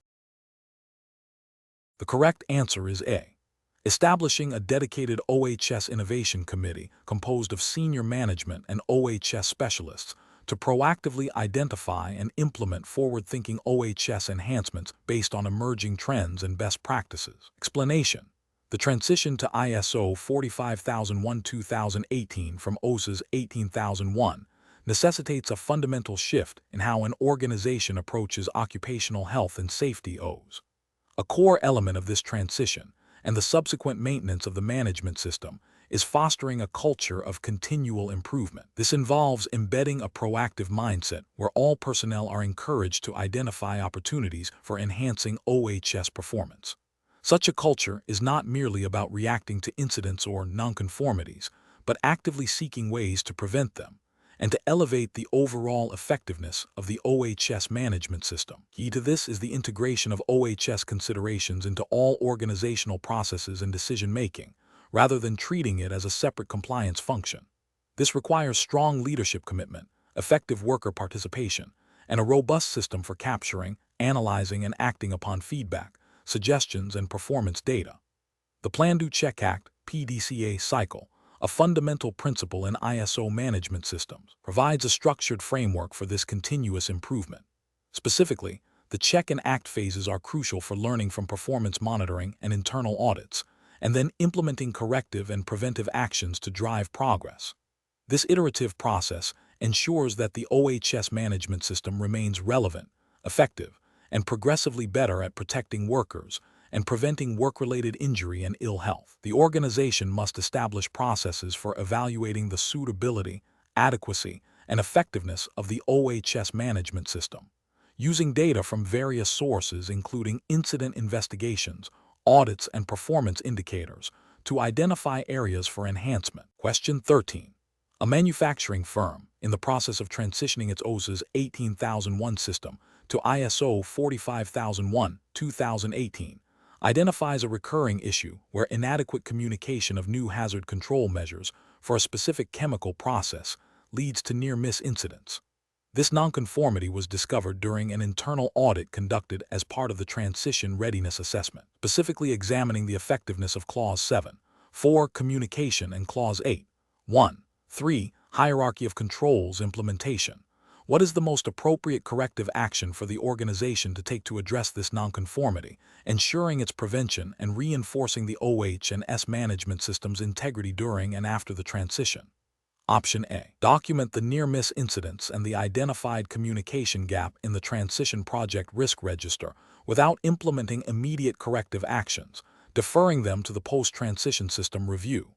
The correct answer is A. Establishing a dedicated OHS Innovation Committee composed of senior management and OHS specialists to proactively identify and implement forward-thinking OHS enhancements based on emerging trends and best practices. Explanation. The transition to ISO 45001-2018 from OSHA's 18001 necessitates a fundamental shift in how an organization approaches occupational health and safety OHS. A core element of this transition and the subsequent maintenance of the management system is fostering a culture of continual improvement. This involves embedding a proactive mindset where all personnel are encouraged to identify opportunities for enhancing OHS performance. Such a culture is not merely about reacting to incidents or nonconformities, but actively seeking ways to prevent them and to elevate the overall effectiveness of the OHS management system. Key to this is the integration of OHS considerations into all organizational processes and decision-making, rather than treating it as a separate compliance function. This requires strong leadership commitment, effective worker participation, and a robust system for capturing, analyzing, and acting upon feedback, suggestions, and performance data. The Plan-Do-Check Act (PDCA) cycle, a fundamental principle in ISO management systems, provides a structured framework for this continuous improvement. Specifically, the check and act phases are crucial for learning from performance monitoring and internal audits, and then implementing corrective and preventive actions to drive progress. This iterative process ensures that the OHS management system remains relevant, effective, and progressively better at protecting workers and preventing work-related injury and ill health. The organization must establish processes for evaluating the suitability, adequacy, and effectiveness of the OHS management system, using data from various sources including incident investigations, audits, and performance indicators to identify areas for enhancement. Question 13. A manufacturing firm, in the process of transitioning its OSHA's 18001 system to ISO 45001-2018, identifies a recurring issue where inadequate communication of new hazard control measures for a specific chemical process leads to near-miss incidents. This nonconformity was discovered during an internal audit conducted as part of the Transition Readiness Assessment, specifically examining the effectiveness of Clause 7.4 Communication and Clause 8.1.3 Hierarchy of Controls Implementation. What is the most appropriate corrective action for the organization to take to address this nonconformity, ensuring its prevention and reinforcing the OH&S management system's integrity during and after the transition? Option A. Document the near-miss incidents and the identified communication gap in the Transition Project Risk Register without implementing immediate corrective actions, deferring them to the post-transition system review.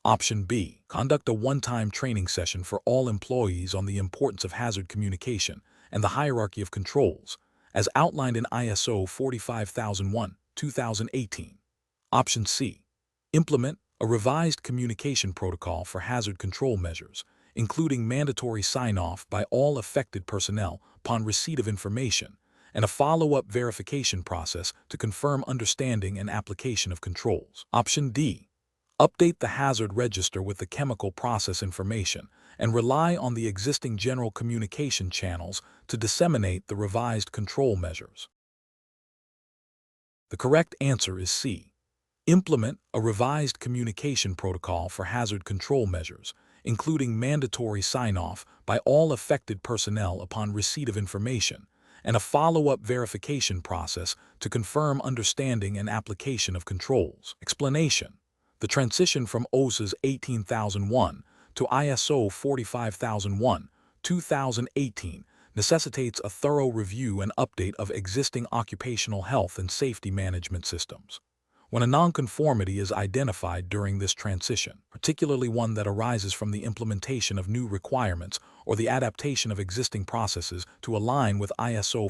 Option B. Conduct a one-time training session for all employees on the importance of hazard communication and the hierarchy of controls, as outlined in ISO 45001-2018. Option C. Implement a revised communication protocol for hazard control measures, including mandatory sign-off by all affected personnel upon receipt of information, and a follow-up verification process to confirm understanding and application of controls. Option D. Update the hazard register with the chemical process information and rely on the existing general communication channels to disseminate the revised control measures. The correct answer is C. Implement a revised communication protocol for hazard control measures, including mandatory sign-off by all affected personnel upon receipt of information, and a follow-up verification process to confirm understanding and application of controls. Explanation. The transition from OSHA's 18001 to ISO 45001-2018 necessitates a thorough review and update of existing occupational health and safety management systems. When a nonconformity is identified during this transition, particularly one that arises from the implementation of new requirements or the adaptation of existing processes to align with ISO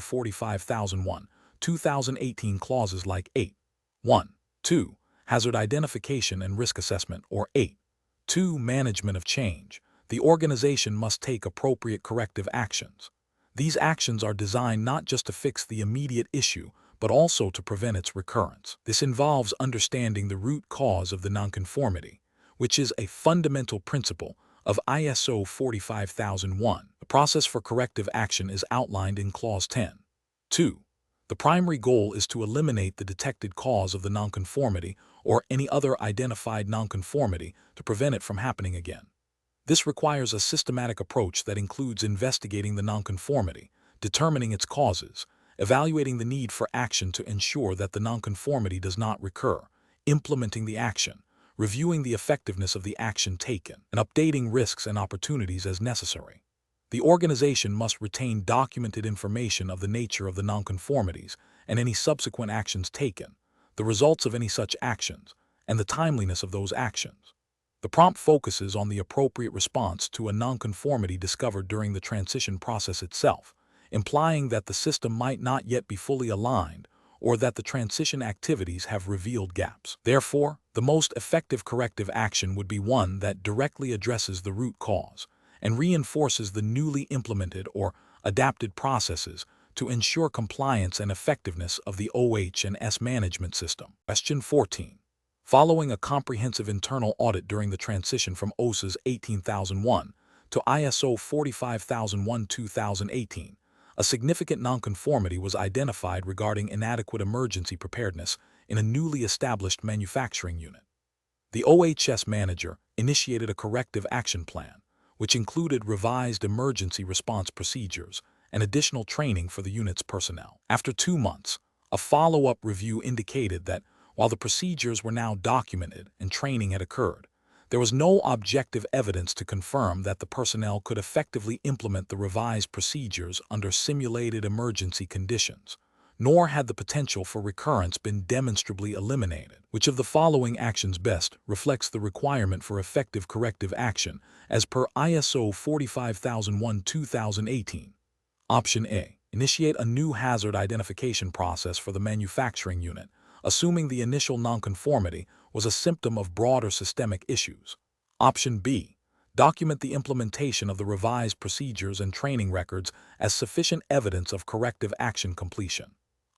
45001-2018 clauses like 8.1.2 Hazard Identification and Risk Assessment, or 8.2 Management of Change, the organization must take appropriate corrective actions. These actions are designed not just to fix the immediate issue, but also to prevent its recurrence. This involves understanding the root cause of the nonconformity, which is a fundamental principle of ISO 45001. The process for corrective action is outlined in Clause 10.2. The primary goal is to eliminate the detected cause of the nonconformity or any other identified nonconformity to prevent it from happening again. This requires a systematic approach that includes investigating the nonconformity, determining its causes, evaluating the need for action to ensure that the nonconformity does not recur, implementing the action, reviewing the effectiveness of the action taken, and updating risks and opportunities as necessary. The organization must retain documented information of the nature of the nonconformities and any subsequent actions taken, the results of any such actions, and the timeliness of those actions. The prompt focuses on the appropriate response to a nonconformity discovered during the transition process itself, implying that the system might not yet be fully aligned or that the transition activities have revealed gaps. Therefore, the most effective corrective action would be one that directly addresses the root cause and reinforces the newly implemented or adapted processes to ensure compliance and effectiveness of the OH&S management system. Question 14. Following a comprehensive internal audit during the transition from OSHA's 18001 to ISO 45001-2018, a significant nonconformity was identified regarding inadequate emergency preparedness in a newly established manufacturing unit. The OHS manager initiated a corrective action plan, which included revised emergency response procedures and additional training for the unit's personnel. After 2 months, a follow-up review indicated that while the procedures were now documented and training had occurred, there was no objective evidence to confirm that the personnel could effectively implement the revised procedures under simulated emergency conditions, nor had the potential for recurrence been demonstrably eliminated. Which of the following actions best reflects the requirement for effective corrective action as per ISO 45001-2018? Option A. Initiate a new hazard identification process for the manufacturing unit, assuming the initial nonconformity was a symptom of broader systemic issues. Option B. Document the implementation of the revised procedures and training records as sufficient evidence of corrective action completion.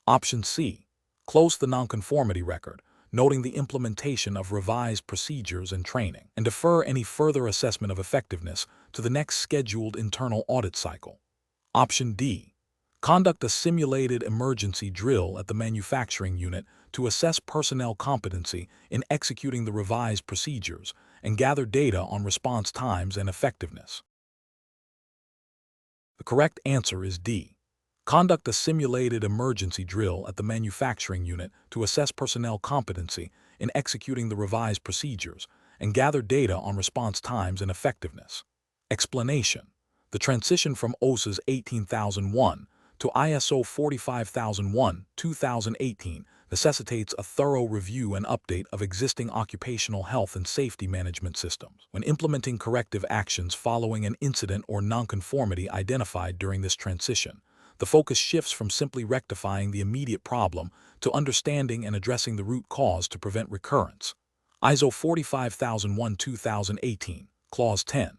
Option C. Close the nonconformity record, noting the implementation of revised procedures and training, and defer any further assessment of effectiveness to the next scheduled internal audit cycle. Option D. Conduct a simulated emergency drill at the manufacturing unit to assess personnel competency in executing the revised procedures and gather data on response times and effectiveness. The correct answer is D. Conduct a simulated emergency drill at the manufacturing unit to assess personnel competency in executing the revised procedures and gather data on response times and effectiveness. Explanation. The transition from OSHA's 18001 to ISO 45001-2018 necessitates a thorough review and update of existing occupational health and safety management systems. When implementing corrective actions following an incident or nonconformity identified during this transition, the focus shifts from simply rectifying the immediate problem to understanding and addressing the root cause to prevent recurrence. ISO 45001-2018, Clause 10.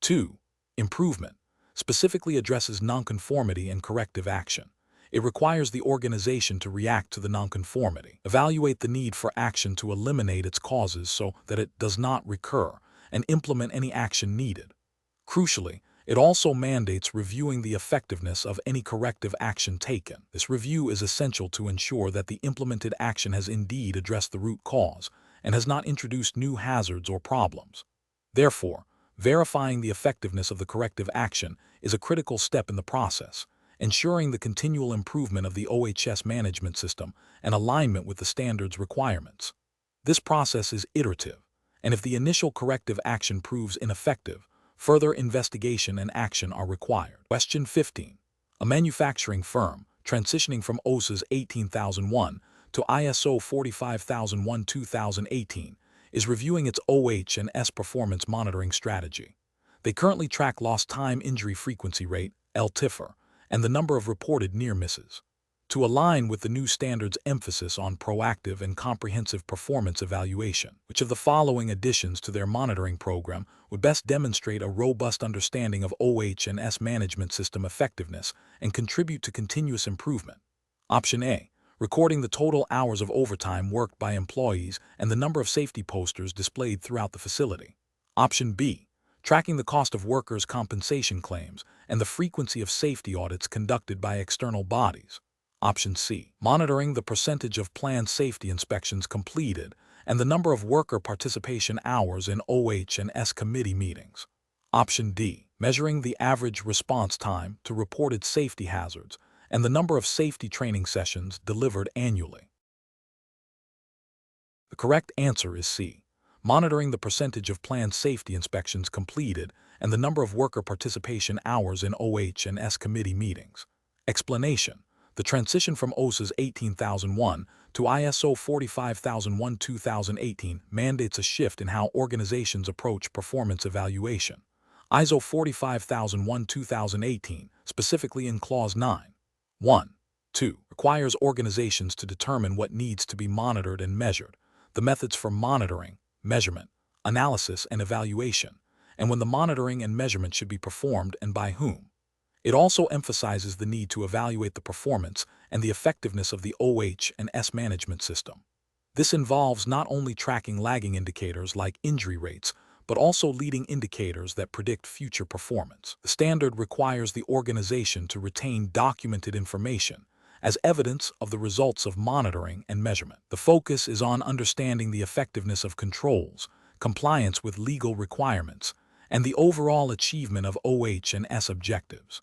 2. Improvement specifically addresses nonconformity and corrective action. It requires the organization to react to the nonconformity, evaluate the need for action to eliminate its causes so that it does not recur, and implement any action needed. Crucially, it also mandates reviewing the effectiveness of any corrective action taken. This review is essential to ensure that the implemented action has indeed addressed the root cause and has not introduced new hazards or problems. Therefore, verifying the effectiveness of the corrective action is a critical step in the process, ensuring the continual improvement of the OHS management system and alignment with the standards requirements. This process is iterative, and if the initial corrective action proves ineffective, further investigation and action are required. Question 15. A manufacturing firm transitioning from OSHA's 18001 to ISO 45001-2018 is reviewing its OH&S performance monitoring strategy. They currently track lost time injury frequency rate, LTIFR, and the number of reported near misses. To align with the new standard's emphasis on proactive and comprehensive performance evaluation, which of the following additions to their monitoring program would best demonstrate a robust understanding of OH&S management system effectiveness and contribute to continuous improvement? Option A. Recording the total hours of overtime worked by employees and the number of safety posters displayed throughout the facility. Option B. Tracking the cost of workers' compensation claims and the frequency of safety audits conducted by external bodies. Option C. Monitoring the percentage of planned safety inspections completed and the number of worker participation hours in OH&S committee meetings. Option D. Measuring the average response time to reported safety hazards and the number of safety training sessions delivered annually. The correct answer is C. Monitoring the percentage of planned safety inspections completed and the number of worker participation hours in OH&S committee meetings. Explanation. The transition from OSHA's 18001 to ISO 45001-2018 mandates a shift in how organizations approach performance evaluation. ISO 45001-2018, specifically in Clause 9. 1. 2. Requires organizations to determine what needs to be monitored and measured, the methods for monitoring, measurement, analysis, and evaluation, and when the monitoring and measurement should be performed and by whom. It also emphasizes the need to evaluate the performance and the effectiveness of the OH&S management system. This involves not only tracking lagging indicators like injury rates, but also leading indicators that predict future performance. The standard requires the organization to retain documented information as evidence of the results of monitoring and measurement. The focus is on understanding the effectiveness of controls, compliance with legal requirements, and the overall achievement of OH&S objectives.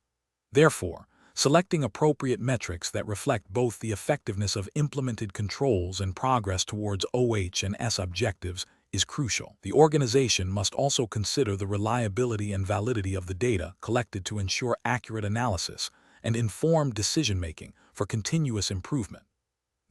Therefore, selecting appropriate metrics that reflect both the effectiveness of implemented controls and progress towards OH&S objectives is crucial. The organization must also consider the reliability and validity of the data collected to ensure accurate analysis and informed decision-making for continuous improvement.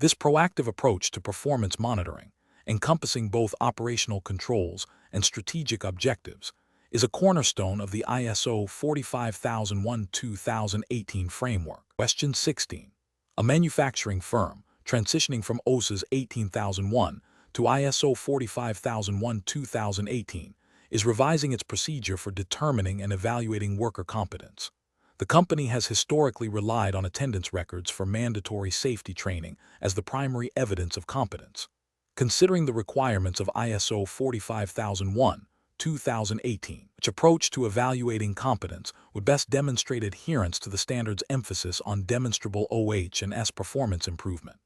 This proactive approach to performance monitoring, encompassing both operational controls and strategic objectives, is a cornerstone of the ISO 45001-2018 framework. Question 16. A manufacturing firm transitioning from OSHA's 18001 to ISO 45001-2018 is revising its procedure for determining and evaluating worker competence. The company has historically relied on attendance records for mandatory safety training as the primary evidence of competence. Considering the requirements of ISO 45001-2018, which approach to evaluating competence would best demonstrate adherence to the standard's emphasis on demonstrable OH&S performance improvement.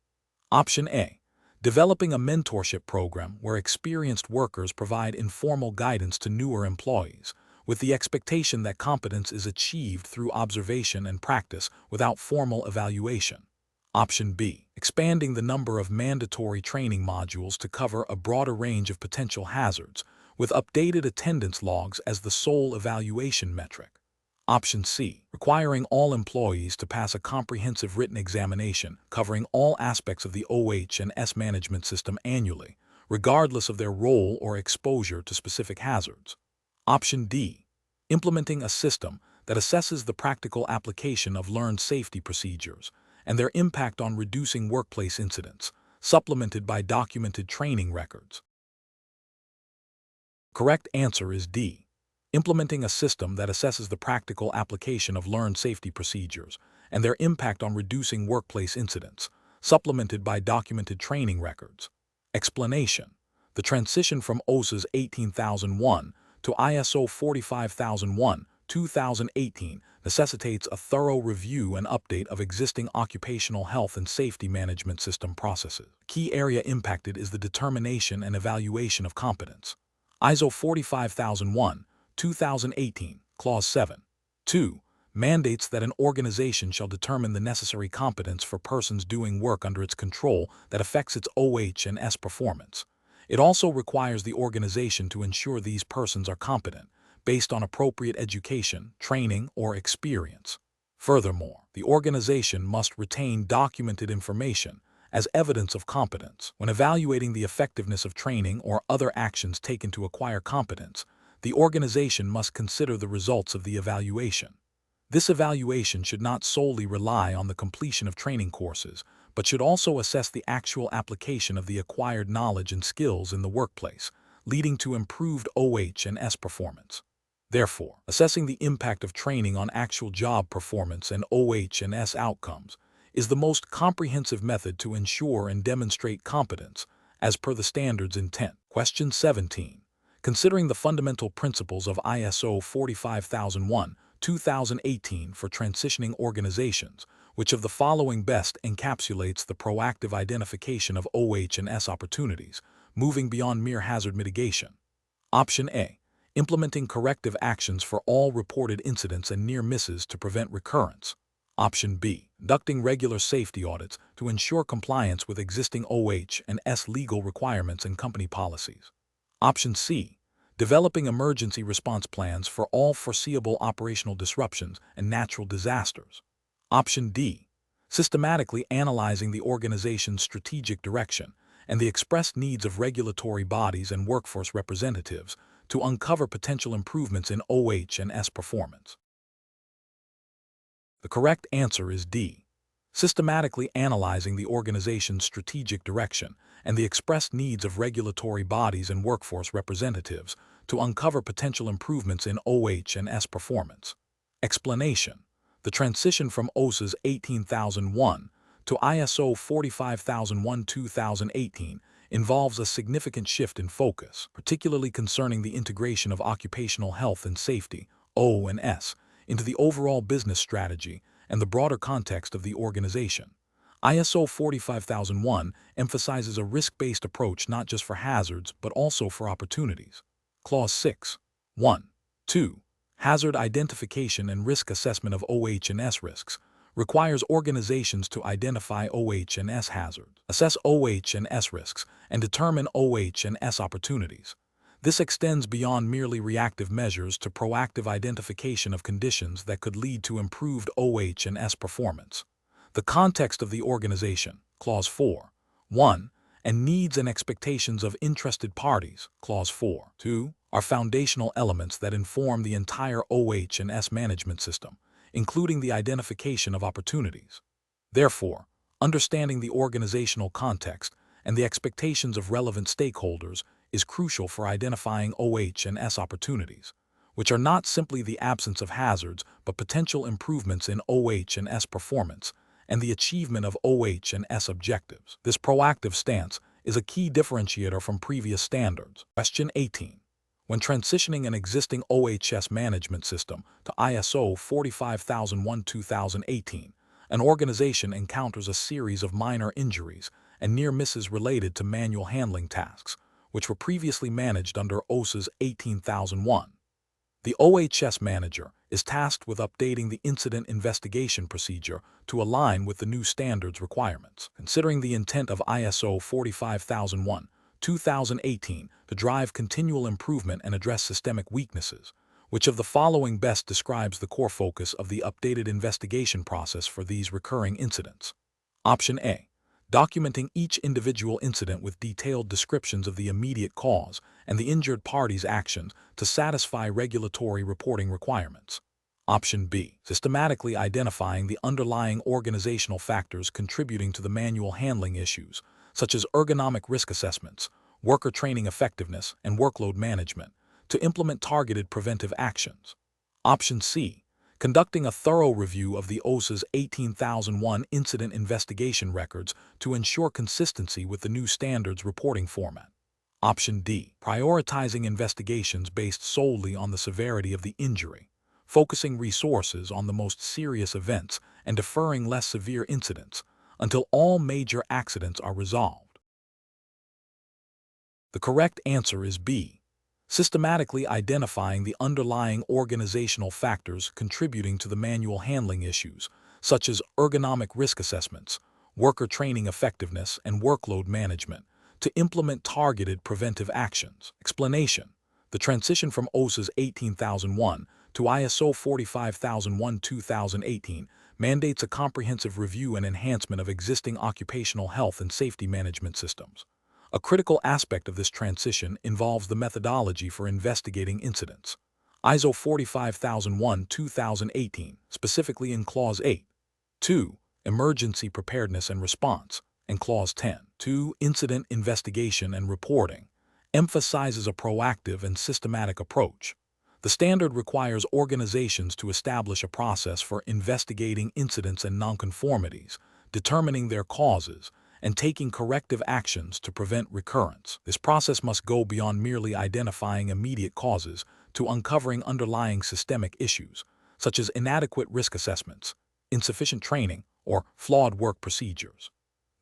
Option A. Developing a mentorship program where experienced workers provide informal guidance to newer employees, with the expectation that competence is achieved through observation and practice without formal evaluation. Option B. Expanding the number of mandatory training modules to cover a broader range of potential hazards, with updated attendance logs as the sole evaluation metric. Option C. Requiring all employees to pass a comprehensive written examination covering all aspects of the OH&S management system annually, regardless of their role or exposure to specific hazards. Option D. Implementing a system that assesses the practical application of learned safety procedures and their impact on reducing workplace incidents, supplemented by documented training records. Correct answer is D. Implementing a system that assesses the practical application of learned safety procedures and their impact on reducing workplace incidents, supplemented by documented training records. Explanation. The transition from OSHA's 18001 to ISO 45001-2018 necessitates a thorough review and update of existing occupational health and safety management system processes. Key area impacted is the determination and evaluation of competence. ISO 45001-2018, Clause 7. 2. Mandates that an organization shall determine the necessary competence for persons doing work under its control that affects its OH&S performance. It also requires the organization to ensure these persons are competent, based on appropriate education, training, or experience. Furthermore, the organization must retain documented information as evidence of competence. When evaluating the effectiveness of training or other actions taken to acquire competence, the organization must consider the results of the evaluation. This evaluation should not solely rely on the completion of training courses, but should also assess the actual application of the acquired knowledge and skills in the workplace, leading to improved OH&S performance. Therefore, assessing the impact of training on actual job performance and OH&S outcomes is the most comprehensive method to ensure and demonstrate competence as per the standard's intent. Question 17. Considering the fundamental principles of ISO 45001-2018 for transitioning organizations, which of the following best encapsulates the proactive identification of OH&S opportunities, moving beyond mere hazard mitigation? Option A. Implementing corrective actions for all reported incidents and near misses to prevent recurrence. Option B. Conducting regular safety audits to ensure compliance with existing OH&S legal requirements and company policies. Option C. Developing emergency response plans for all foreseeable operational disruptions and natural disasters. Option D. Systematically analyzing the organization's strategic direction and the expressed needs of regulatory bodies and workforce representatives to uncover potential improvements in OH&S performance. The correct answer is D. Systematically analyzing the organization's strategic direction and the expressed needs of regulatory bodies and workforce representatives to uncover potential improvements in OH&S performance. Explanation. The transition from OSHA's 18001 to ISO 45001-2018 involves a significant shift in focus, particularly concerning the integration of occupational health and safety, O&S, into the overall business strategy and the broader context of the organization. ISO 45001 emphasizes a risk-based approach not just for hazards but also for opportunities. Clause 6. 1. 2. Hazard identification and risk assessment of OH&S risks requires organizations to identify OH&S hazards, assess OH&S risks, and determine OH&S opportunities. This extends beyond merely reactive measures to proactive identification of conditions that could lead to improved OH&S performance. The context of the organization, Clause 4. 1. And needs and expectations of interested parties, Clause 4. 2. Are foundational elements that inform the entire OH&S management system, including the identification of opportunities. Therefore, understanding the organizational context and the expectations of relevant stakeholders is crucial for identifying OH&S opportunities, which are not simply the absence of hazards but potential improvements in OH&S performance and the achievement of OH&S objectives. This proactive stance is a key differentiator from previous standards. Question 18. When transitioning an existing OHS management system to ISO 45001-2018, an organization encounters a series of minor injuries and near misses related to manual handling tasks, which were previously managed under OSA's 18001. The OHS manager is tasked with updating the incident investigation procedure to align with the new standards requirements. Considering the intent of ISO 45001-2018 to drive continual improvement and address systemic weaknesses, which of the following best describes the core focus of the updated investigation process for these recurring incidents? Option A. Documenting each individual incident with detailed descriptions of the immediate cause and the injured party's actions to satisfy regulatory reporting requirements. Option B. Systematically identifying the underlying organizational factors contributing to the manual handling issues, such as ergonomic risk assessments, worker training effectiveness, and workload management, to implement targeted preventive actions. Option C. Conducting a thorough review of the OSA's 18001 incident investigation records to ensure consistency with the new standards reporting format. Option D. Prioritizing investigations based solely on the severity of the injury, focusing resources on the most serious events and deferring less severe incidents until all major accidents are resolved. The correct answer is B. Systematically identifying the underlying organizational factors contributing to the manual handling issues, such as ergonomic risk assessments, worker training effectiveness, and workload management, to implement targeted preventive actions. Explanation: the transition from OSA's 18001 to ISO 45001-2018 mandates a comprehensive review and enhancement of existing occupational health and safety management systems. A critical aspect of this transition involves the methodology for investigating incidents. ISO 45001-2018, specifically in Clause 8. 2. Emergency preparedness and response, and Clause 10. 2. Incident investigation and reporting, emphasizes a proactive and systematic approach. The standard requires organizations to establish a process for investigating incidents and nonconformities, determining their causes, and taking corrective actions to prevent recurrence. This process must go beyond merely identifying immediate causes to uncovering underlying systemic issues, such as inadequate risk assessments, insufficient training, or flawed work procedures.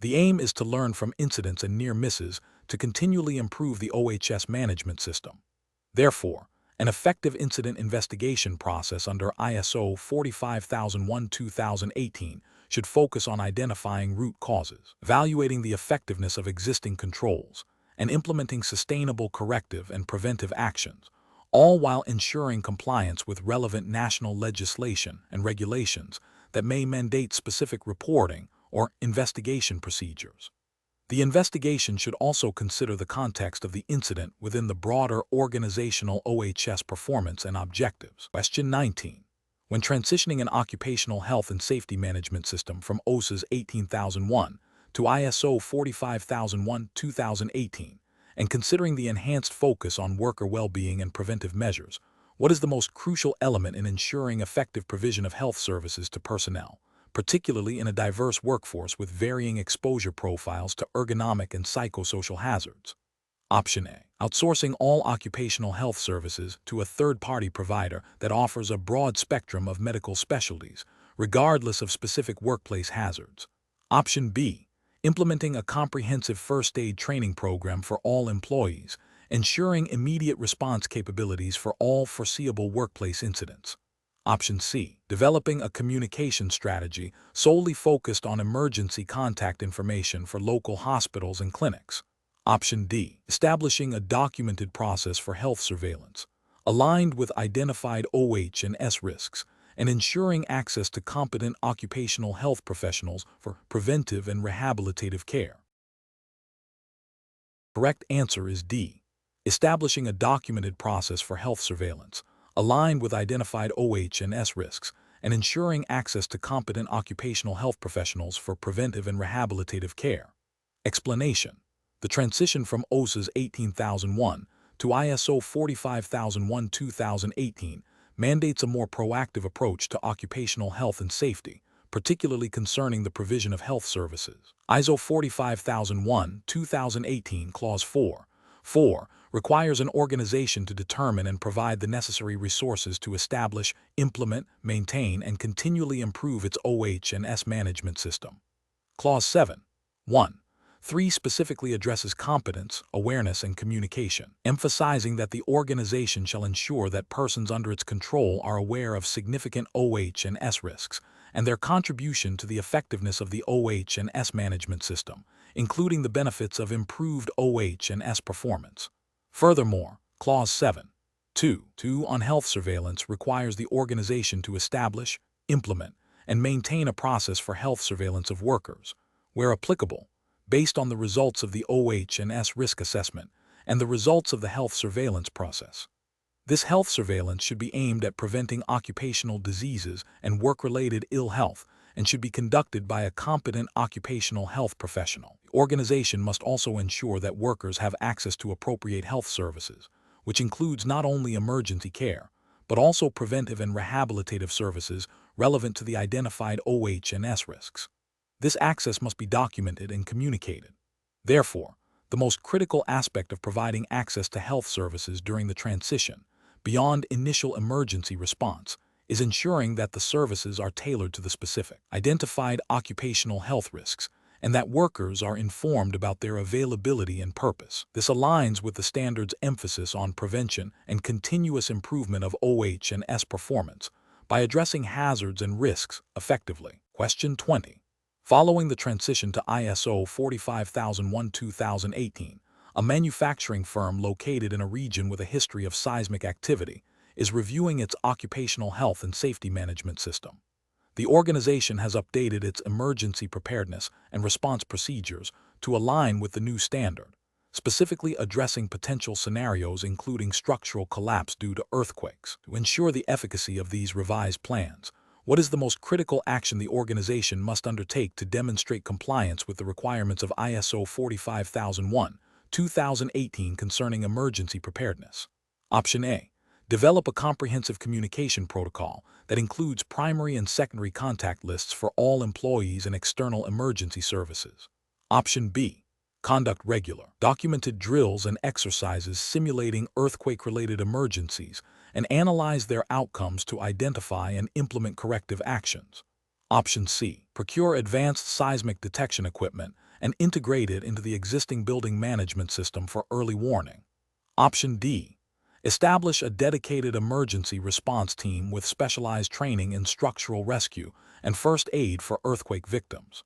The aim is to learn from incidents and near misses to continually improve the OHS management system. Therefore, an effective incident investigation process under ISO 45001-2018 should focus on identifying root causes, evaluating the effectiveness of existing controls, and implementing sustainable corrective and preventive actions, all while ensuring compliance with relevant national legislation and regulations that may mandate specific reporting or investigation procedures. The investigation should also consider the context of the incident within the broader organizational OHS performance and objectives. Question 19. When transitioning an occupational health and safety management system from OSA's 18001 to ISO 45001-2018, and considering the enhanced focus on worker well-being and preventive measures, what is the most crucial element in ensuring effective provision of health services to personnel, particularly in a diverse workforce with varying exposure profiles to ergonomic and psychosocial hazards? Option A. Outsourcing all occupational health services to a third-party provider that offers a broad spectrum of medical specialties, regardless of specific workplace hazards. Option B. Implementing a comprehensive first aid training program for all employees, ensuring immediate response capabilities for all foreseeable workplace incidents. Option C. Developing a communication strategy solely focused on emergency contact information for local hospitals and clinics. Option D. Establishing a documented process for health surveillance, aligned with identified OH and S risks, and ensuring access to competent occupational health professionals for preventive and rehabilitative care. Correct answer is D. Establishing a documented process for health surveillance, aligned with identified OH and S risks, and ensuring access to competent occupational health professionals for preventive and rehabilitative care. Explanation: the transition from OSHA's 18001 to ISO 45001-2018 mandates a more proactive approach to occupational health and safety, particularly concerning the provision of health services. ISO 45001-2018 Clause 4 requires an organization to determine and provide the necessary resources to establish, implement, maintain, and continually improve its OH and S management system. Clause 7.1.3 specifically addresses competence, awareness, and communication, emphasizing that the organization shall ensure that persons under its control are aware of significant OH and S risks and their contribution to the effectiveness of the OH and S management system, including the benefits of improved OH and S performance. Furthermore, Clause 7.2 on health surveillance requires the organization to establish, implement, and maintain a process for health surveillance of workers, where applicable, based on the results of the OH and S risk assessment and the results of the health surveillance process. This health surveillance should be aimed at preventing occupational diseases and work-related ill health and should be conducted by a competent occupational health professional. The organization must also ensure that workers have access to appropriate health services, which includes not only emergency care, but also preventive and rehabilitative services relevant to the identified OH and S risks. This access must be documented and communicated. Therefore, the most critical aspect of providing access to health services during the transition, beyond initial emergency response, is ensuring that the services are tailored to the specific, identified occupational health risks and that workers are informed about their availability and purpose. This aligns with the standard's emphasis on prevention and continuous improvement of OH and S performance by addressing hazards and risks effectively. Question 20. Following the transition to ISO 45001-2018, a manufacturing firm located in a region with a history of seismic activity is reviewing its occupational health and safety management system. The organization has updated its emergency preparedness and response procedures to align with the new standard, specifically addressing potential scenarios including structural collapse due to earthquakes. To ensure the efficacy of these revised plans, what is the most critical action the organization must undertake to demonstrate compliance with the requirements of ISO 45001-2018 concerning emergency preparedness? Option A. Develop a comprehensive communication protocol that includes primary and secondary contact lists for all employees and external emergency services. Option B. Conduct regular, documented drills and exercises simulating earthquake-related emergencies and analyze their outcomes to identify and implement corrective actions. Option C. Procure advanced seismic detection equipment and integrate it into the existing building management system for early warning. Option D. Establish a dedicated emergency response team with specialized training in structural rescue and first aid for earthquake victims.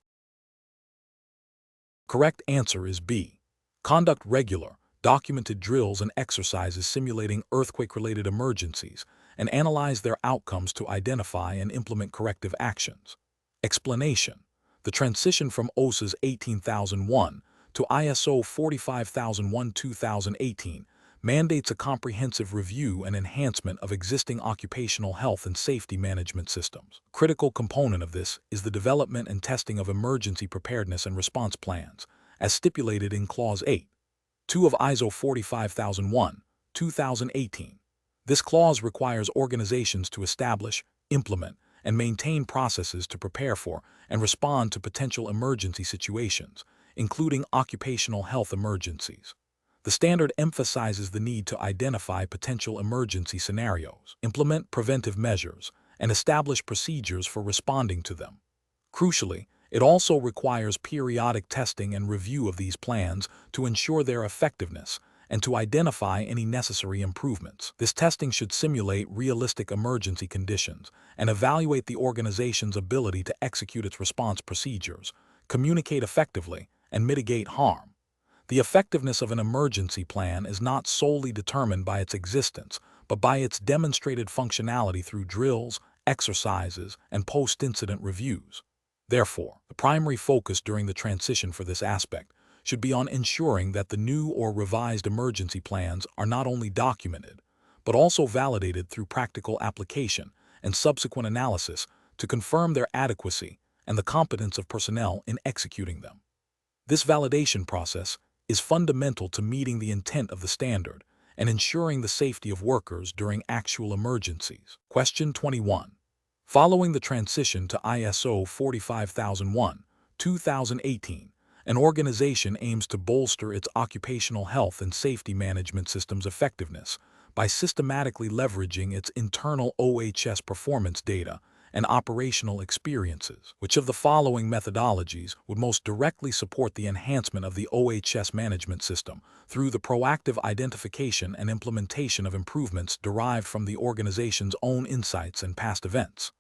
Correct answer is B. Conduct regular, documented drills and exercises simulating earthquake-related emergencies and analyze their outcomes to identify and implement corrective actions. Explanation: the transition from OSHA's 18001 to ISO 45001-2018 mandates a comprehensive review and enhancement of existing occupational health and safety management systems. A critical component of this is the development and testing of emergency preparedness and response plans, as stipulated in Clause 8.2 of ISO 45001-2018. This clause requires organizations to establish, implement, and maintain processes to prepare for and respond to potential emergency situations, including occupational health emergencies. The standard emphasizes the need to identify potential emergency scenarios, implement preventive measures, and establish procedures for responding to them. Crucially, it also requires periodic testing and review of these plans to ensure their effectiveness and to identify any necessary improvements. This testing should simulate realistic emergency conditions and evaluate the organization's ability to execute its response procedures, communicate effectively, and mitigate harm. The effectiveness of an emergency plan is not solely determined by its existence, but by its demonstrated functionality through drills, exercises, and post-incident reviews. Therefore, the primary focus during the transition for this aspect should be on ensuring that the new or revised emergency plans are not only documented, but also validated through practical application and subsequent analysis to confirm their adequacy and the competence of personnel in executing them. This validation process is fundamental to meeting the intent of the standard and ensuring the safety of workers during actual emergencies. Question 21. Following the transition to ISO 45001, 2018, an organization aims to bolster its occupational health and safety management system's effectiveness by systematically leveraging its internal OHS performance data and operational experiences. Which of the following methodologies would most directly support the enhancement of the OHS management system through the proactive identification and implementation of improvements derived from the organization's own insights and past events?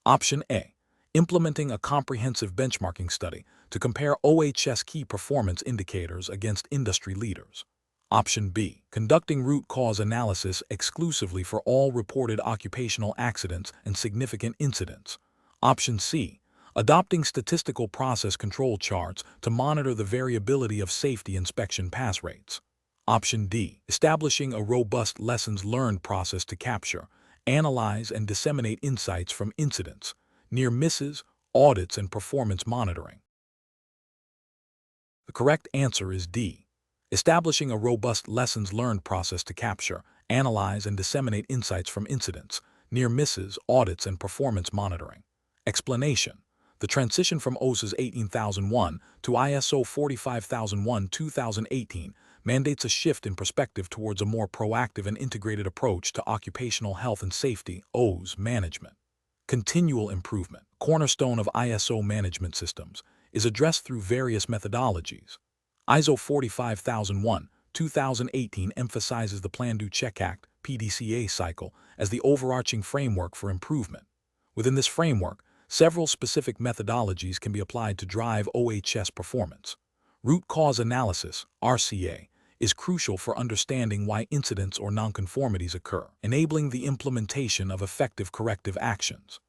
Option A. Implementing a comprehensive benchmarking study to compare OHS key performance indicators against industry leaders. Option B. Conducting root cause analysis exclusively for all reported occupational accidents and significant incidents. Option C. Adopting statistical process control charts to monitor the variability of safety inspection pass rates. Option D. Establishing a robust lessons learned process to capture, analyze, and disseminate insights from incidents, near misses, audits, and performance monitoring. The correct answer is D. Establishing a robust lessons learned process to capture, analyze, and disseminate insights from incidents, near misses, audits, and performance monitoring. Explanation. The transition from OHSAS 18001 to ISO 45001 2018 mandates a shift in perspective towards a more proactive and integrated approach to occupational health and safety (OHS) management. Continual improvement, cornerstone of ISO management systems, is addressed through various methodologies. ISO 45001 2018 emphasizes the Plan Do Check Act (PDCA) cycle as the overarching framework for improvement. Within this framework, several specific methodologies can be applied to drive OHS performance. Root cause analysis (RCA) is crucial for understanding why incidents or nonconformities occur, enabling the implementation of effective corrective actions.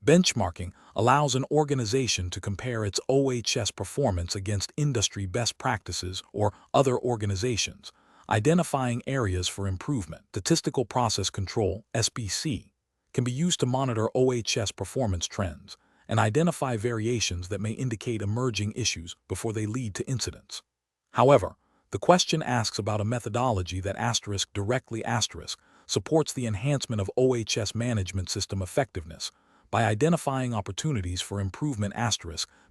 Benchmarking allows an organization to compare its OHS performance against industry best practices or other organizations, identifying areas for improvement. Statistical process control (SPC) can be used to monitor OHS performance trends and identify variations that may indicate emerging issues before they lead to incidents. However, the question asks about a methodology that directly supports the enhancement of OHS management system effectiveness by identifying opportunities for improvement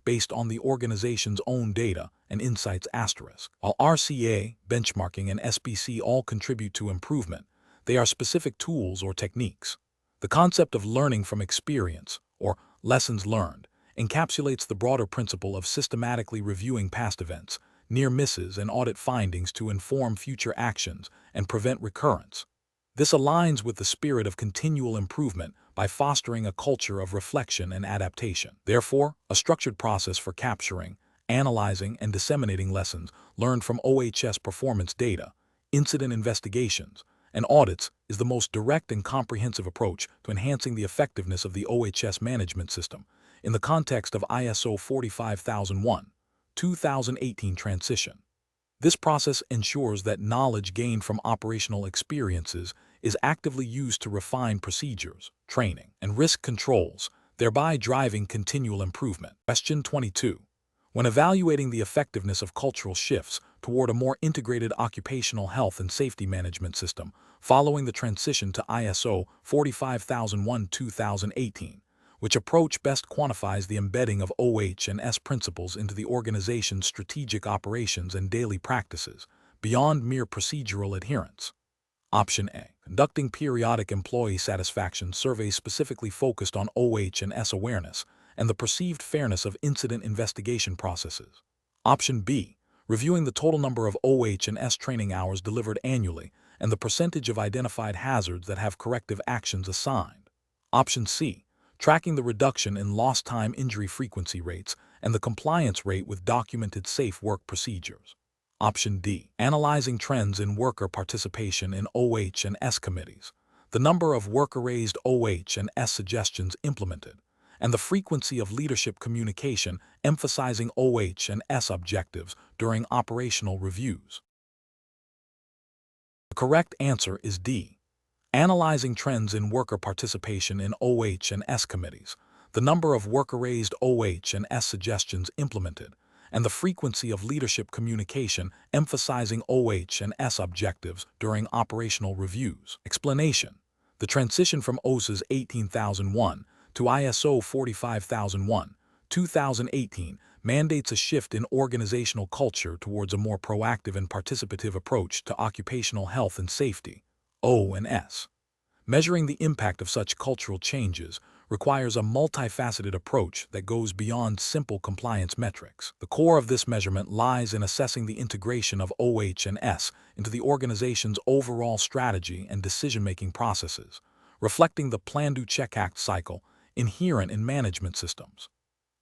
based on the organization's own data and insights. While RCA, benchmarking, and SPC all contribute to improvement, they are specific tools or techniques. The concept of learning from experience, or lessons learned, encapsulates the broader principle of systematically reviewing past events, near misses, and audit findings to inform future actions and prevent recurrence. This aligns with the spirit of continual improvement by fostering a culture of reflection and adaptation. Therefore, a structured process for capturing, analyzing, and disseminating lessons learned from OHS performance data, incident investigations, and audits is the most direct and comprehensive approach to enhancing the effectiveness of the OHS management system in the context of ISO 45001, 2018 transition. This process ensures that knowledge gained from operational experiences is actively used to refine procedures, training, and risk controls, thereby driving continual improvement. Question 22. When evaluating the effectiveness of cultural shifts toward a more integrated occupational health and safety management system following the transition to ISO 45001 2018, which approach best quantifies the embedding of OH&S principles into the organization's strategic operations and daily practices, beyond mere procedural adherence? Option A. Conducting periodic employee satisfaction surveys specifically focused on OH&S awareness and the perceived fairness of incident investigation processes. Option B. Reviewing the total number of OH&S training hours delivered annually and the percentage of identified hazards that have corrective actions assigned. Option C. Tracking the reduction in lost time injury frequency rates and the compliance rate with documented safe work procedures. Option D. Analyzing trends in worker participation in OH and S committees, the number of worker-raised OH and S suggestions implemented, and the frequency of leadership communication emphasizing OH and S objectives during operational reviews. The correct answer is D. Analyzing trends in worker participation in OH and S committees, the number of worker-raised OH and S suggestions implemented, and the frequency of leadership communication emphasizing OH and S objectives during operational reviews. Explanation: the transition from OSHA's 18001 to ISO 45001, 2018 mandates a shift in organizational culture towards a more proactive and participative approach to occupational health and safety, O and S. Measuring the impact of such cultural changes requires a multifaceted approach that goes beyond simple compliance metrics. The core of this measurement lies in assessing the integration of OH and S into the organization's overall strategy and decision-making processes, reflecting the plan-do-check-act cycle inherent in management systems.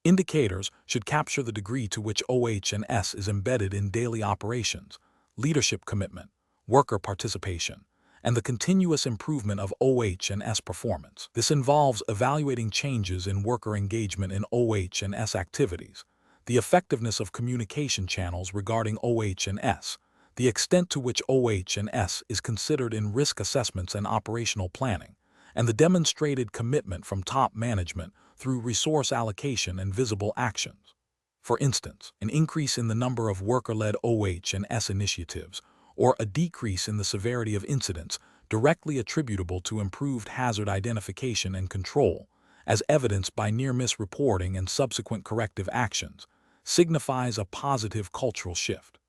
Indicators should capture the degree to which OH and S is embedded in daily operations, leadership commitment, worker participation, and the continuous improvement of OH and S performance. This involves evaluating changes in worker engagement in OH and S activities, the effectiveness of communication channels regarding OH and S, the extent to which OH and S is considered in risk assessments and operational planning, and the demonstrated commitment from top management through resource allocation and visible actions. For instance, an increase in the number of worker-led OH and S initiatives, or a decrease in the severity of incidents directly attributable to improved hazard identification and control, as evidenced by near-miss reporting and subsequent corrective actions, signifies a positive cultural shift.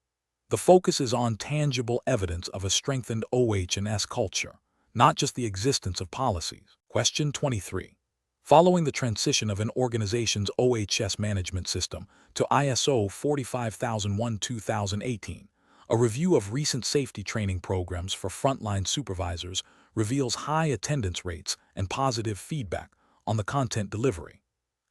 The focus is on tangible evidence of a strengthened OH and S culture, not just the existence of policies. Question 23. Following the transition of an organization's OHS management system to ISO 45001-2018, a review of recent safety training programs for frontline supervisors reveals high attendance rates and positive feedback on the content delivery.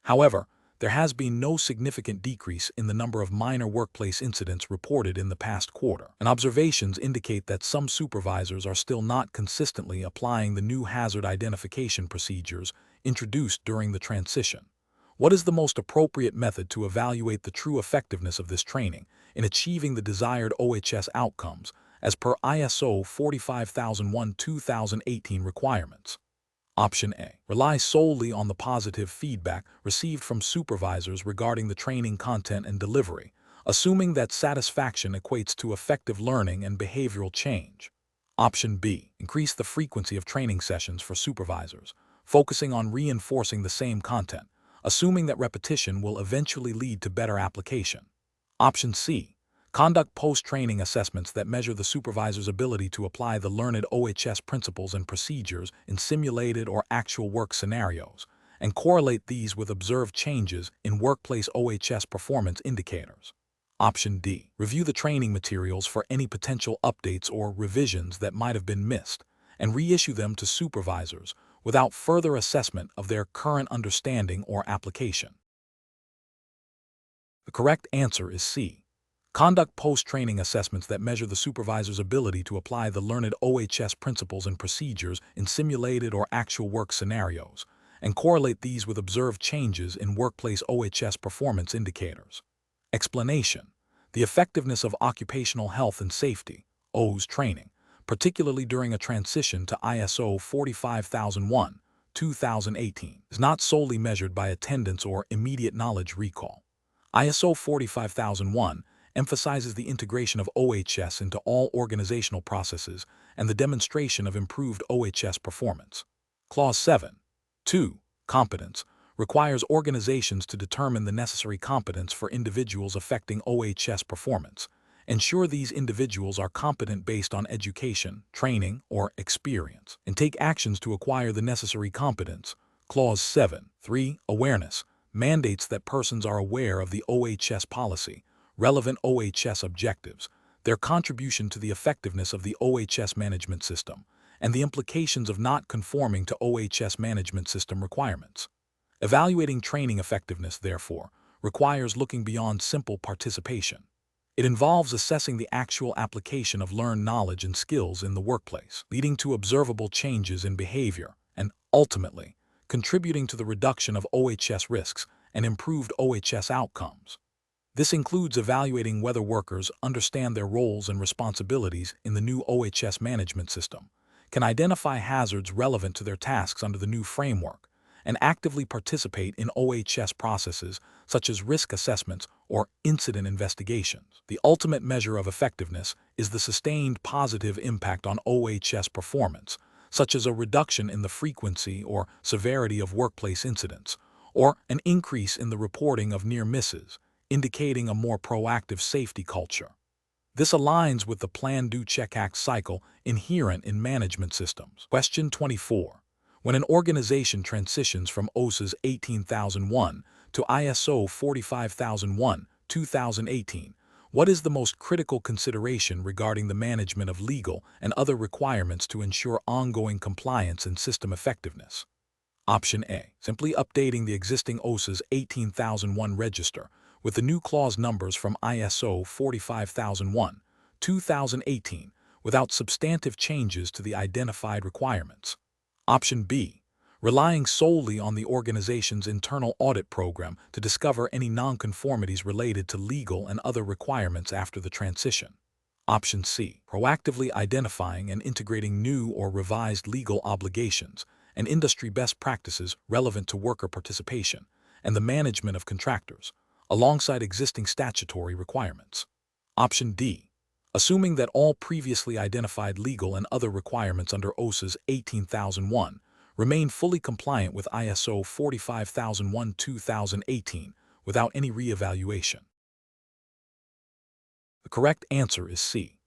However, there has been no significant decrease in the number of minor workplace incidents reported in the past quarter, and observations indicate that some supervisors are still not consistently applying the new hazard identification procedures introduced during the transition. What is the most appropriate method to evaluate the true effectiveness of this training in achieving the desired OHS outcomes as per ISO 45001-2018 requirements? Option A. Rely solely on the positive feedback received from supervisors regarding the training content and delivery, assuming that satisfaction equates to effective learning and behavioral change. Option B. Increase the frequency of training sessions for supervisors, focusing on reinforcing the same content, assuming that repetition will eventually lead to better application. Option C. Conduct post-training assessments that measure the supervisor's ability to apply the learned OHS principles and procedures in simulated or actual work scenarios, and correlate these with observed changes in workplace OHS performance indicators. Option D. Review the training materials for any potential updates or revisions that might have been missed, and reissue them to supervisors without further assessment of their current understanding or application. The correct answer is C. Conduct post-training assessments that measure the supervisor's ability to apply the learned OHS principles and procedures in simulated or actual work scenarios, and correlate these with observed changes in workplace OHS performance indicators. Explanation: the effectiveness of occupational health and safety, OHS training, particularly during a transition to ISO 45001-2018, is not solely measured by attendance or immediate knowledge recall. ISO 45001 emphasizes the integration of OHS into all organizational processes and the demonstration of improved OHS performance. Clause 7.2. Competence requires organizations to determine the necessary competence for individuals affecting OHS performance, ensure these individuals are competent based on education, training, or experience, and take actions to acquire the necessary competence. Clause 7.3. Awareness mandates that persons are aware of the OHS policy, relevant OHS objectives, their contribution to the effectiveness of the OHS management system, and the implications of not conforming to OHS management system requirements. Evaluating training effectiveness, therefore, requires looking beyond simple participation. It involves assessing the actual application of learned knowledge and skills in the workplace, leading to observable changes in behavior, and ultimately, contributing to the reduction of OHS risks and improved OHS outcomes. This includes evaluating whether workers understand their roles and responsibilities in the new OHS management system, can identify hazards relevant to their tasks under the new framework, and actively participate in OHS processes such as risk assessments or incident investigations. The ultimate measure of effectiveness is the sustained positive impact on OHS performance, such as a reduction in the frequency or severity of workplace incidents, or an increase in the reporting of near misses, indicating a more proactive safety culture. This aligns with the Plan, Do, Check, Act cycle inherent in management systems. Question 24. When an organization transitions from OSHA's 18001 to ISO 45001, 2018, what is the most critical consideration regarding the management of legal and other requirements to ensure ongoing compliance and system effectiveness? Option A. Simply updating the existing OSHA's 18001 register with the new clause numbers from ISO 45001, 2018, without substantive changes to the identified requirements. Option B. Relying solely on the organization's internal audit program to discover any nonconformities related to legal and other requirements after the transition. Option C. Proactively identifying and integrating new or revised legal obligations and industry best practices relevant to worker participation and the management of contractors, alongside existing statutory requirements. Option D. Assuming that all previously identified legal and other requirements under OSHA's 18001 remain fully compliant with ISO 45001, 2018 without any reevaluation. The correct answer is C.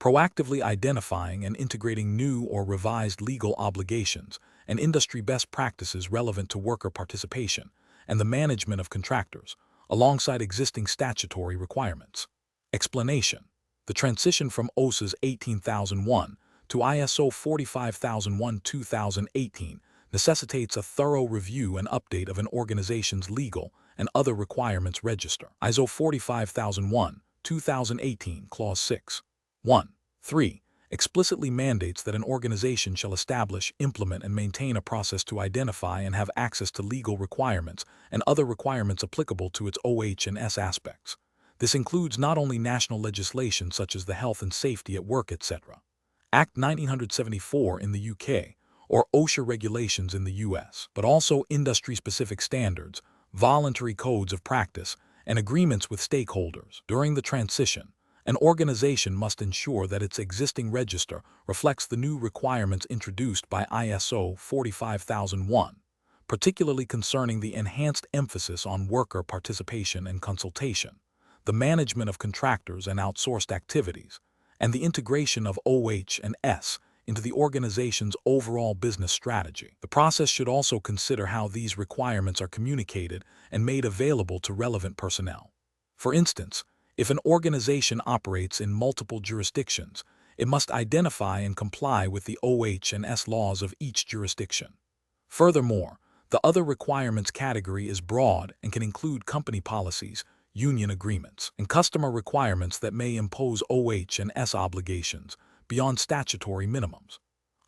Proactively identifying and integrating new or revised legal obligations and industry best practices relevant to worker participation and the management of contractors, alongside existing statutory requirements. Explanation. The transition from OSHA's 18001 to ISO 45001, 2018 necessitates a thorough review and update of an organization's legal and other requirements register. ISO 45001, 2018, Clause 6. 1. 3. Explicitly mandates that an organization shall establish, implement, and maintain a process to identify and have access to legal requirements and other requirements applicable to its OH&S aspects. This includes not only national legislation such as the Health and Safety at Work, etc., Act 1974 in the UK, or OSHA regulations in the US, but also industry-specific standards, voluntary codes of practice, and agreements with stakeholders. During the transition, an organization must ensure that its existing register reflects the new requirements introduced by ISO 45001, particularly concerning the enhanced emphasis on worker participation and consultation, the management of contractors and outsourced activities, and the integration of OH&S into the organization's overall business strategy. The process should also consider how these requirements are communicated and made available to relevant personnel. For instance, if an organization operates in multiple jurisdictions, it must identify and comply with the OH&S laws of each jurisdiction. Furthermore, the other requirements category is broad and can include company policies, union agreements, and customer requirements that may impose OH&S obligations beyond statutory minimums.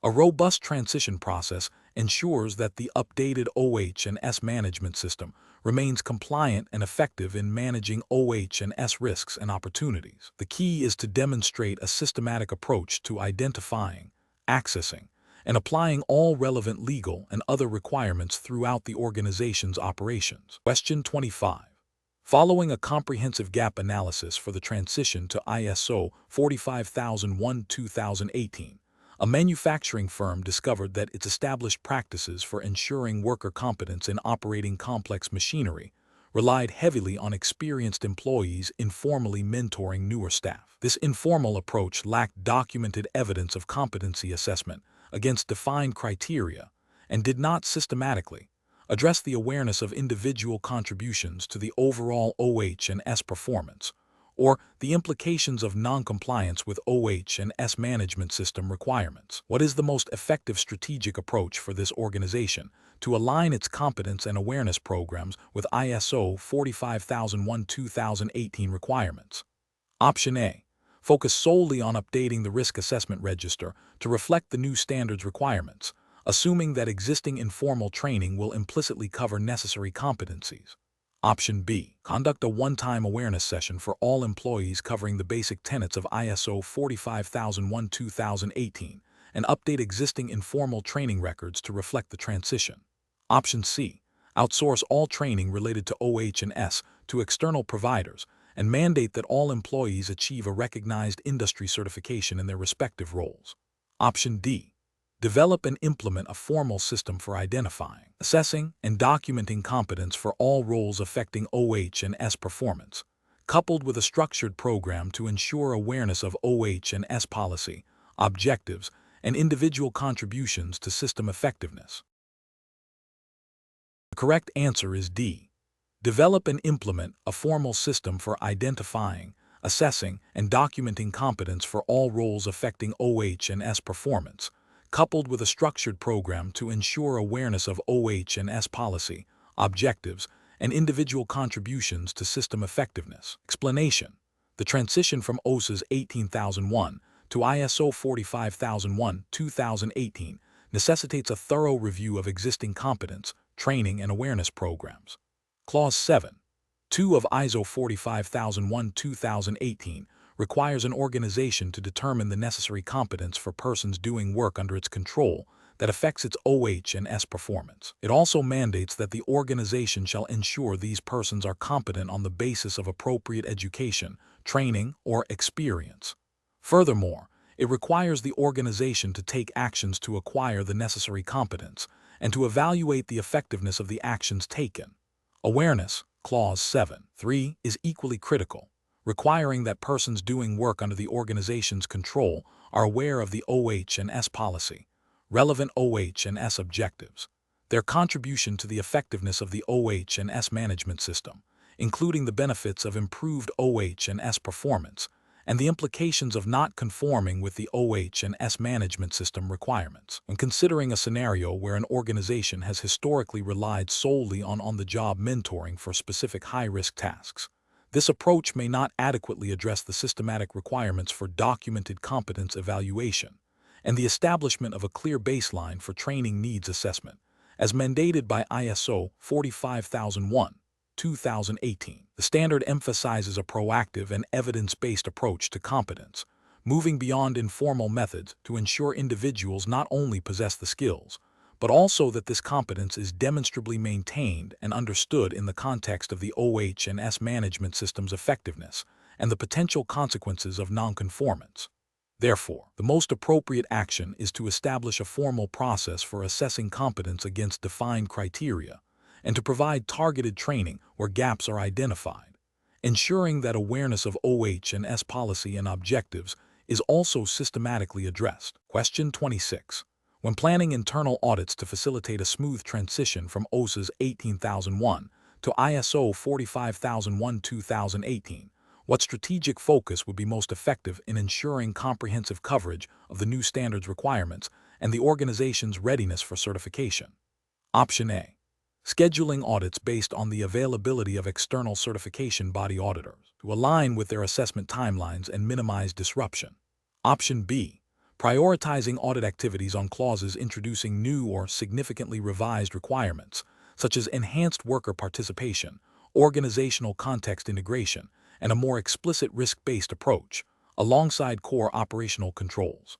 A robust transition process ensures that the updated OH&S management system remains compliant and effective in managing OH&S risks and opportunities. The key is to demonstrate a systematic approach to identifying, accessing, and applying all relevant legal and other requirements throughout the organization's operations. Question 25. Following a comprehensive gap analysis for the transition to ISO 45001, 2018, a manufacturing firm discovered that its established practices for ensuring worker competence in operating complex machinery relied heavily on experienced employees informally mentoring newer staff. This informal approach lacked documented evidence of competency assessment against defined criteria and did not systematically address the awareness of individual contributions to the overall OH&S performance, or the implications of noncompliance with OH&S management system requirements. What is the most effective strategic approach for this organization to align its competence and awareness programs with ISO 45001, 2018 requirements? Option A. Focus solely on updating the risk assessment register to reflect the new standards requirements, assuming that existing informal training will implicitly cover necessary competencies. Option B. Conduct a one-time awareness session for all employees covering the basic tenets of ISO 45001-2018 and update existing informal training records to reflect the transition. Option C. Outsource all training related to OH&S to external providers and mandate that all employees achieve a recognized industry certification in their respective roles. Option D. Develop and implement a formal system for identifying, assessing, and documenting competence for all roles affecting OH&S performance, coupled with a structured program to ensure awareness of OH&S policy, objectives, and individual contributions to system effectiveness. The correct answer is D. Develop and implement a formal system for identifying, assessing, and documenting competence for all roles affecting OH&S performance, coupled with a structured program to ensure awareness of OH&S policy, objectives, and individual contributions to system effectiveness. Explanation: the transition from OSHA's 18001 to ISO 45001-2018 necessitates a thorough review of existing competence, training, and awareness programs. Clause 7.2 of ISO 45001-2018 requires an organization to determine the necessary competence for persons doing work under its control that affects its OH&S performance. It also mandates that the organization shall ensure these persons are competent on the basis of appropriate education, training, or experience. Furthermore, it requires the organization to take actions to acquire the necessary competence and to evaluate the effectiveness of the actions taken. Awareness, Clause 7.3, is equally critical, requiring that persons doing work under the organization's control are aware of the OH&S policy, relevant OH&S objectives, their contribution to the effectiveness of the OH&S management system, including the benefits of improved OH&S performance, and the implications of not conforming with the OH&S management system requirements. When considering a scenario where an organization has historically relied solely on on-the-job mentoring for specific high-risk tasks, this approach may not adequately address the systematic requirements for documented competence evaluation and the establishment of a clear baseline for training needs assessment, as mandated by ISO 45001-2018. The standard emphasizes a proactive and evidence-based approach to competence, moving beyond informal methods to ensure individuals not only possess the skills, but also that this competence is demonstrably maintained and understood in the context of the OH&S management system's effectiveness and the potential consequences of nonconformance. Therefore, the most appropriate action is to establish a formal process for assessing competence against defined criteria and to provide targeted training where gaps are identified, ensuring that awareness of OH&S policy and objectives is also systematically addressed. Question 26. When planning internal audits to facilitate a smooth transition from OSHA's 18001 to ISO 45001-2018, what strategic focus would be most effective in ensuring comprehensive coverage of the new standards requirements and the organization's readiness for certification? Option A. Scheduling audits based on the availability of external certification body auditors to align with their assessment timelines and minimize disruption. Option B. Prioritizing audit activities on clauses introducing new or significantly revised requirements, such as enhanced worker participation, organizational context integration, and a more explicit risk-based approach, alongside core operational controls.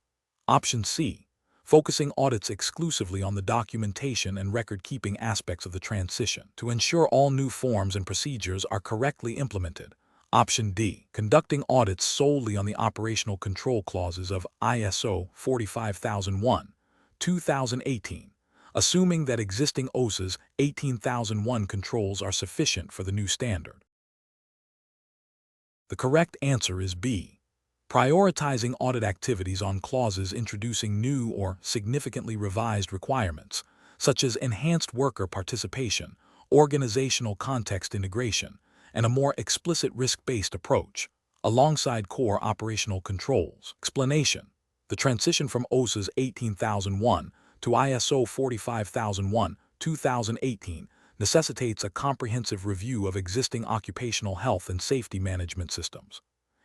Option C. Focusing audits exclusively on the documentation and record-keeping aspects of the transition to ensure all new forms and procedures are correctly implemented. Option D. Conducting audits solely on the operational control clauses of ISO 45001-2018, assuming that existing OSHA's 18001 controls are sufficient for the new standard. The correct answer is B. Prioritizing audit activities on clauses introducing new or significantly revised requirements, such as enhanced worker participation, organizational context integration, and a more explicit risk-based approach, alongside core operational controls. Explanation: the transition from OSHA's 18001 to ISO 45001-2018 necessitates a comprehensive review of existing occupational health and safety management systems,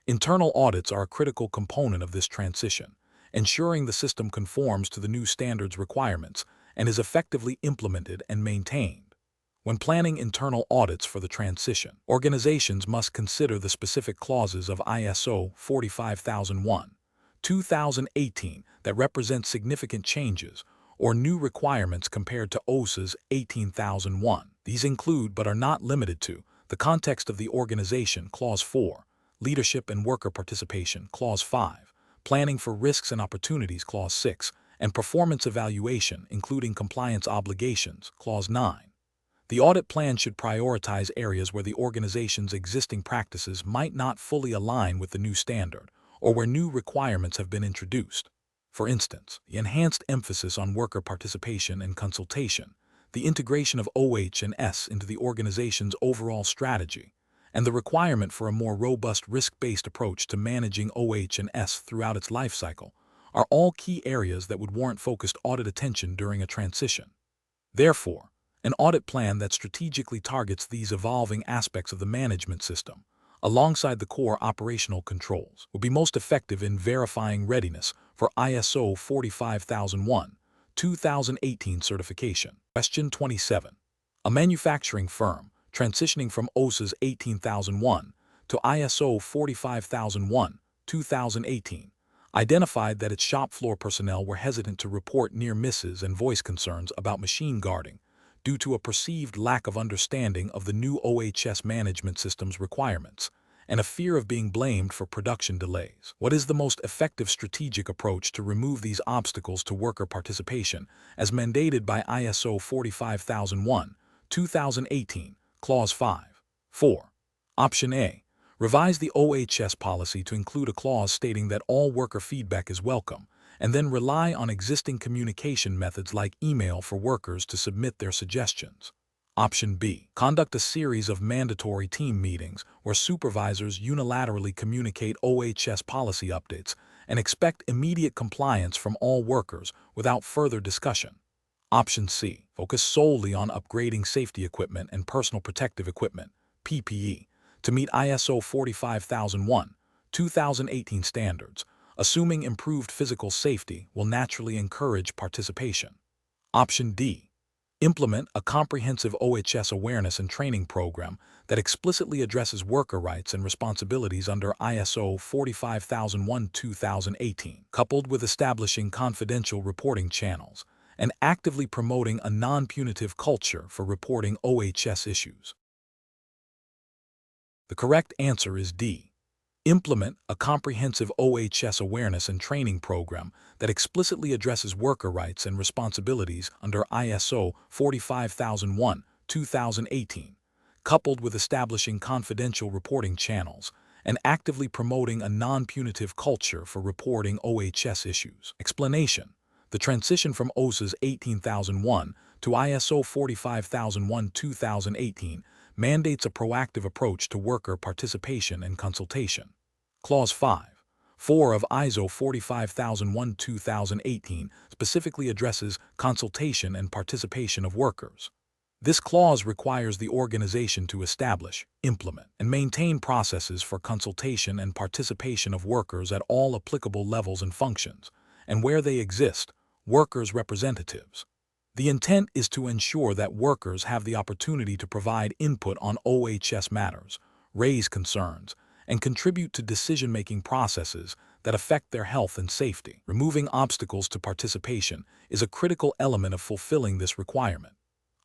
Internal audits are a critical component of this transition, ensuring the system conforms to the new standards requirements and is effectively implemented and maintained. When planning internal audits for the transition, organizations must consider the specific clauses of ISO 45001, 2018 that represent significant changes or new requirements compared to OSA's 18001. These include, but are not limited to, the context of the organization, Clause 4, leadership and worker participation, Clause 5, planning for risks and opportunities, Clause 6, and performance evaluation, including compliance obligations, Clause 9. The audit plan should prioritize areas where the organization's existing practices might not fully align with the new standard, or where new requirements have been introduced. For instance, the enhanced emphasis on worker participation and consultation, the integration of OH&S into the organization's overall strategy, and the requirement for a more robust risk-based approach to managing OH&S throughout its life cycle are all key areas that would warrant focused audit attention during a transition. Therefore, an audit plan that strategically targets these evolving aspects of the management system, alongside the core operational controls, will be most effective in verifying readiness for ISO 45001, 2018 certification. Question 27. A manufacturing firm transitioning from OSA's 18001 to ISO 45001, 2018, identified that its shop floor personnel were hesitant to report near misses and voice concerns about machine guarding due to a perceived lack of understanding of the new OHS management system's requirements and a fear of being blamed for production delays. What is the most effective strategic approach to remove these obstacles to worker participation as mandated by ISO 45001, 2018, Clause 5? 4. Option A. Revise the OHS policy to include a clause stating that all worker feedback is welcome, and then rely on existing communication methods like email for workers to submit their suggestions. Option B. Conduct a series of mandatory team meetings where supervisors unilaterally communicate OHS policy updates and expect immediate compliance from all workers without further discussion. Option C. Focus solely on upgrading safety equipment and personal protective equipment, PPE, to meet ISO 45001, 2018 standards, assuming improved physical safety will naturally encourage participation. Option D. Implement a comprehensive OHS awareness and training program that explicitly addresses worker rights and responsibilities under ISO 45001, 2018, coupled with establishing confidential reporting channels and actively promoting a non-punitive culture for reporting OHS issues. The correct answer is D. Implement a comprehensive OHS awareness and training program that explicitly addresses worker rights and responsibilities under ISO 45001, 2018, coupled with establishing confidential reporting channels and actively promoting a non-punitive culture for reporting OHS issues. Explanation. The transition from OSA's 18001 to ISO 45001, 2018 mandates a proactive approach to worker participation and consultation. Clause 5.4 of ISO 45001, 2018 specifically addresses consultation and participation of workers. This clause requires the organization to establish, implement, and maintain processes for consultation and participation of workers at all applicable levels and functions, and where they exist, workers' representatives. The intent is to ensure that workers have the opportunity to provide input on OHS matters, raise concerns, and contribute to decision-making processes that affect their health and safety. Removing obstacles to participation is a critical element of fulfilling this requirement.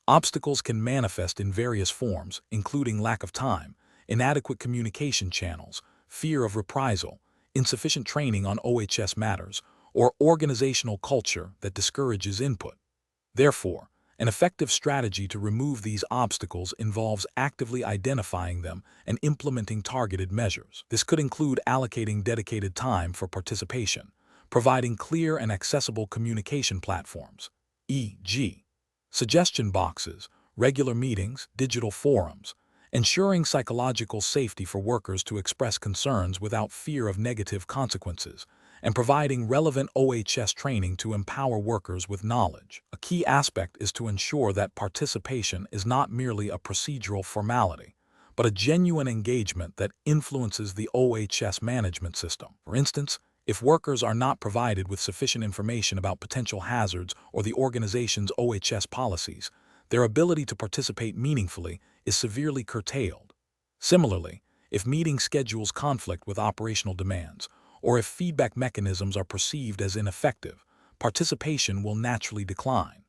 Obstacles can manifest in various forms, including lack of time, inadequate communication channels, fear of reprisal, insufficient training on OHS matters, or organizational culture that discourages input. Therefore, an effective strategy to remove these obstacles involves actively identifying them and implementing targeted measures. This could include allocating dedicated time for participation, providing clear and accessible communication platforms, e.g., suggestion boxes, regular meetings, digital forums, ensuring psychological safety for workers to express concerns without fear of negative consequences, and providing relevant OHS training to empower workers with knowledge. A key aspect is to ensure that participation is not merely a procedural formality, but a genuine engagement that influences the OHS management system. For instance, if workers are not provided with sufficient information about potential hazards or the organization's OHS policies, their ability to participate meaningfully is severely curtailed. Similarly, if meeting schedules conflict with operational demands, or if feedback mechanisms are perceived as ineffective, participation will naturally decline.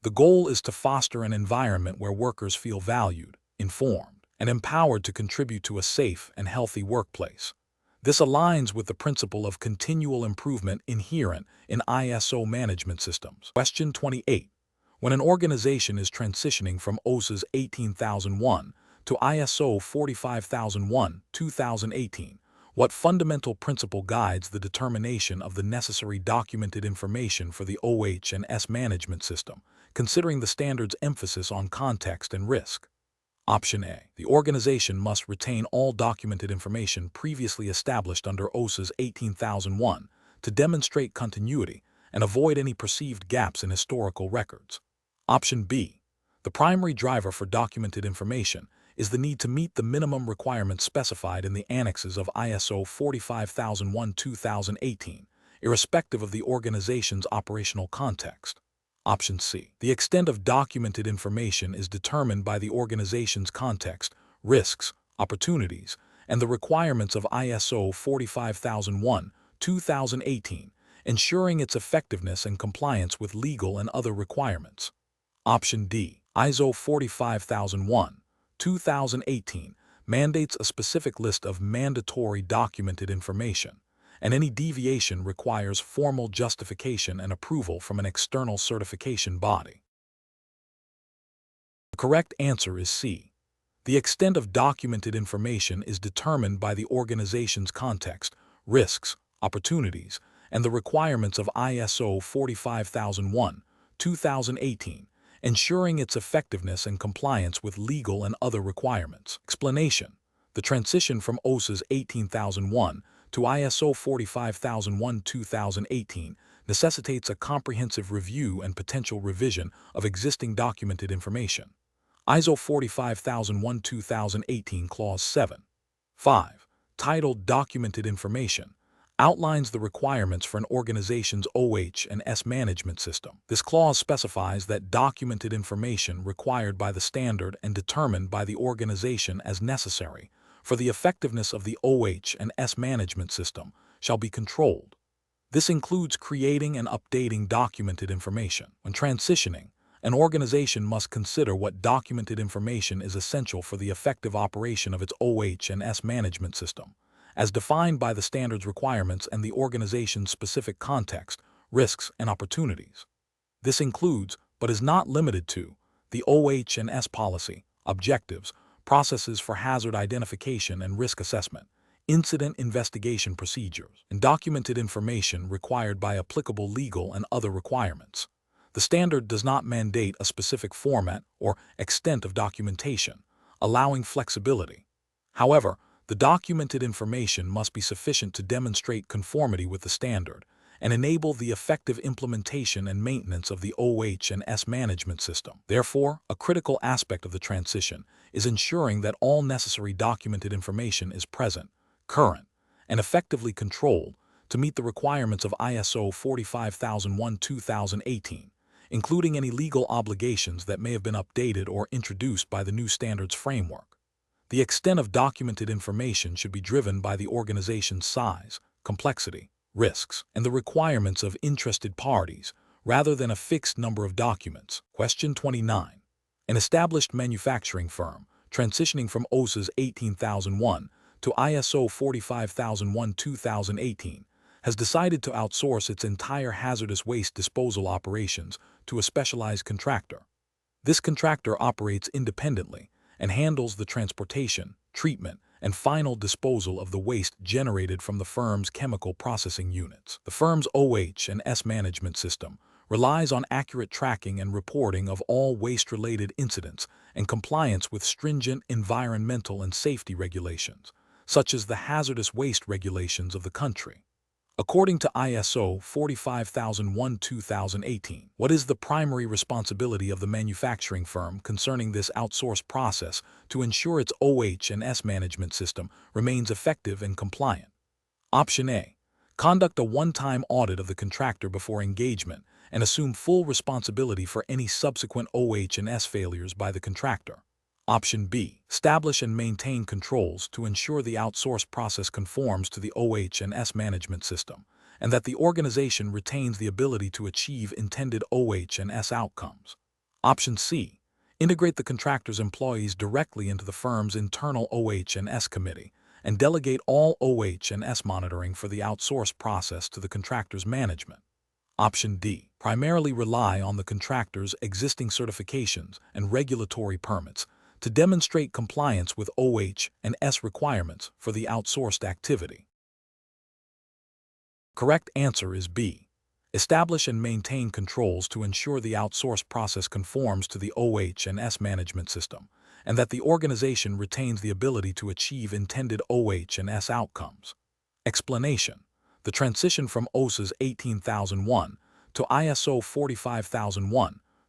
The goal is to foster an environment where workers feel valued, informed, and empowered to contribute to a safe and healthy workplace. This aligns with the principle of continual improvement inherent in ISO management systems. Question 28. When an organization is transitioning from OSHA's 18001 to ISO 45001-2018, what fundamental principle guides the determination of the necessary documented information for the OH&S management system, considering the standard's emphasis on context and risk? Option A. The organization must retain all documented information previously established under OSHA's 18001 to demonstrate continuity and avoid any perceived gaps in historical records. Option B. The primary driver for documented information is the need to meet the minimum requirements specified in the annexes of ISO 45001-2018, irrespective of the organization's operational context. Option C. The extent of documented information is determined by the organization's context, risks, opportunities, and the requirements of ISO 45001-2018, ensuring its effectiveness and compliance with legal and other requirements. Option D. ISO 45001-2018 mandates a specific list of mandatory documented information, and any deviation requires formal justification and approval from an external certification body. The correct answer is C. The extent of documented information is determined by the organization's context, risks, opportunities, and the requirements of ISO 45001-2018, ensuring its effectiveness and compliance with legal and other requirements. Explanation: the transition from OSHA's 18001 to ISO 45001-2018 necessitates a comprehensive review and potential revision of existing documented information. ISO 45001-2018 Clause 7. 5. Titled Documented Information outlines the requirements for an organization's OH&S management system. This clause specifies that documented information required by the standard and determined by the organization as necessary for the effectiveness of the OH&S management system shall be controlled. This includes creating and updating documented information. When transitioning, an organization must consider what documented information is essential for the effective operation of its OH&S management system, as defined by the standard's requirements and the organization's specific context, risks, and opportunities. This includes, but is not limited to, the OH&S policy, objectives, processes for hazard identification and risk assessment, incident investigation procedures, and documented information required by applicable legal and other requirements. The standard does not mandate a specific format or extent of documentation, allowing flexibility. However, the documented information must be sufficient to demonstrate conformity with the standard and enable the effective implementation and maintenance of the OH&S management system. Therefore, a critical aspect of the transition is ensuring that all necessary documented information is present, current, and effectively controlled to meet the requirements of ISO 45001-2018, including any legal obligations that may have been updated or introduced by the new standards framework. The extent of documented information should be driven by the organization's size, complexity, risks, and the requirements of interested parties, rather than a fixed number of documents. Question 29. An established manufacturing firm, transitioning from OSHA's 18001 to ISO 45001-2018, has decided to outsource its entire hazardous waste disposal operations to a specialized contractor. This contractor operates independently and handles the transportation, treatment, and final disposal of the waste generated from the firm's chemical processing units. The firm's OH&S management system relies on accurate tracking and reporting of all waste-related incidents and compliance with stringent environmental and safety regulations, such as the hazardous waste regulations of the country. According to ISO 45001-2018, what is the primary responsibility of the manufacturing firm concerning this outsourced process to ensure its OH&S management system remains effective and compliant? Option A. Conduct a one-time audit of the contractor before engagement and assume full responsibility for any subsequent OH&S failures by the contractor. Option B. Establish and maintain controls to ensure the outsourced process conforms to the OH&S management system and that the organization retains the ability to achieve intended OH&S outcomes. Option C. Integrate the contractor's employees directly into the firm's internal OH&S committee and delegate all OH&S monitoring for the outsourced process to the contractor's management. Option D. Primarily rely on the contractor's existing certifications and regulatory permits to demonstrate compliance with OH&S requirements for the outsourced activity. Correct answer is B. Establish and maintain controls to ensure the outsourced process conforms to the OH&S management system and that the organization retains the ability to achieve intended OH&S outcomes. Explanation. The transition from OSHA's 18001 to ISO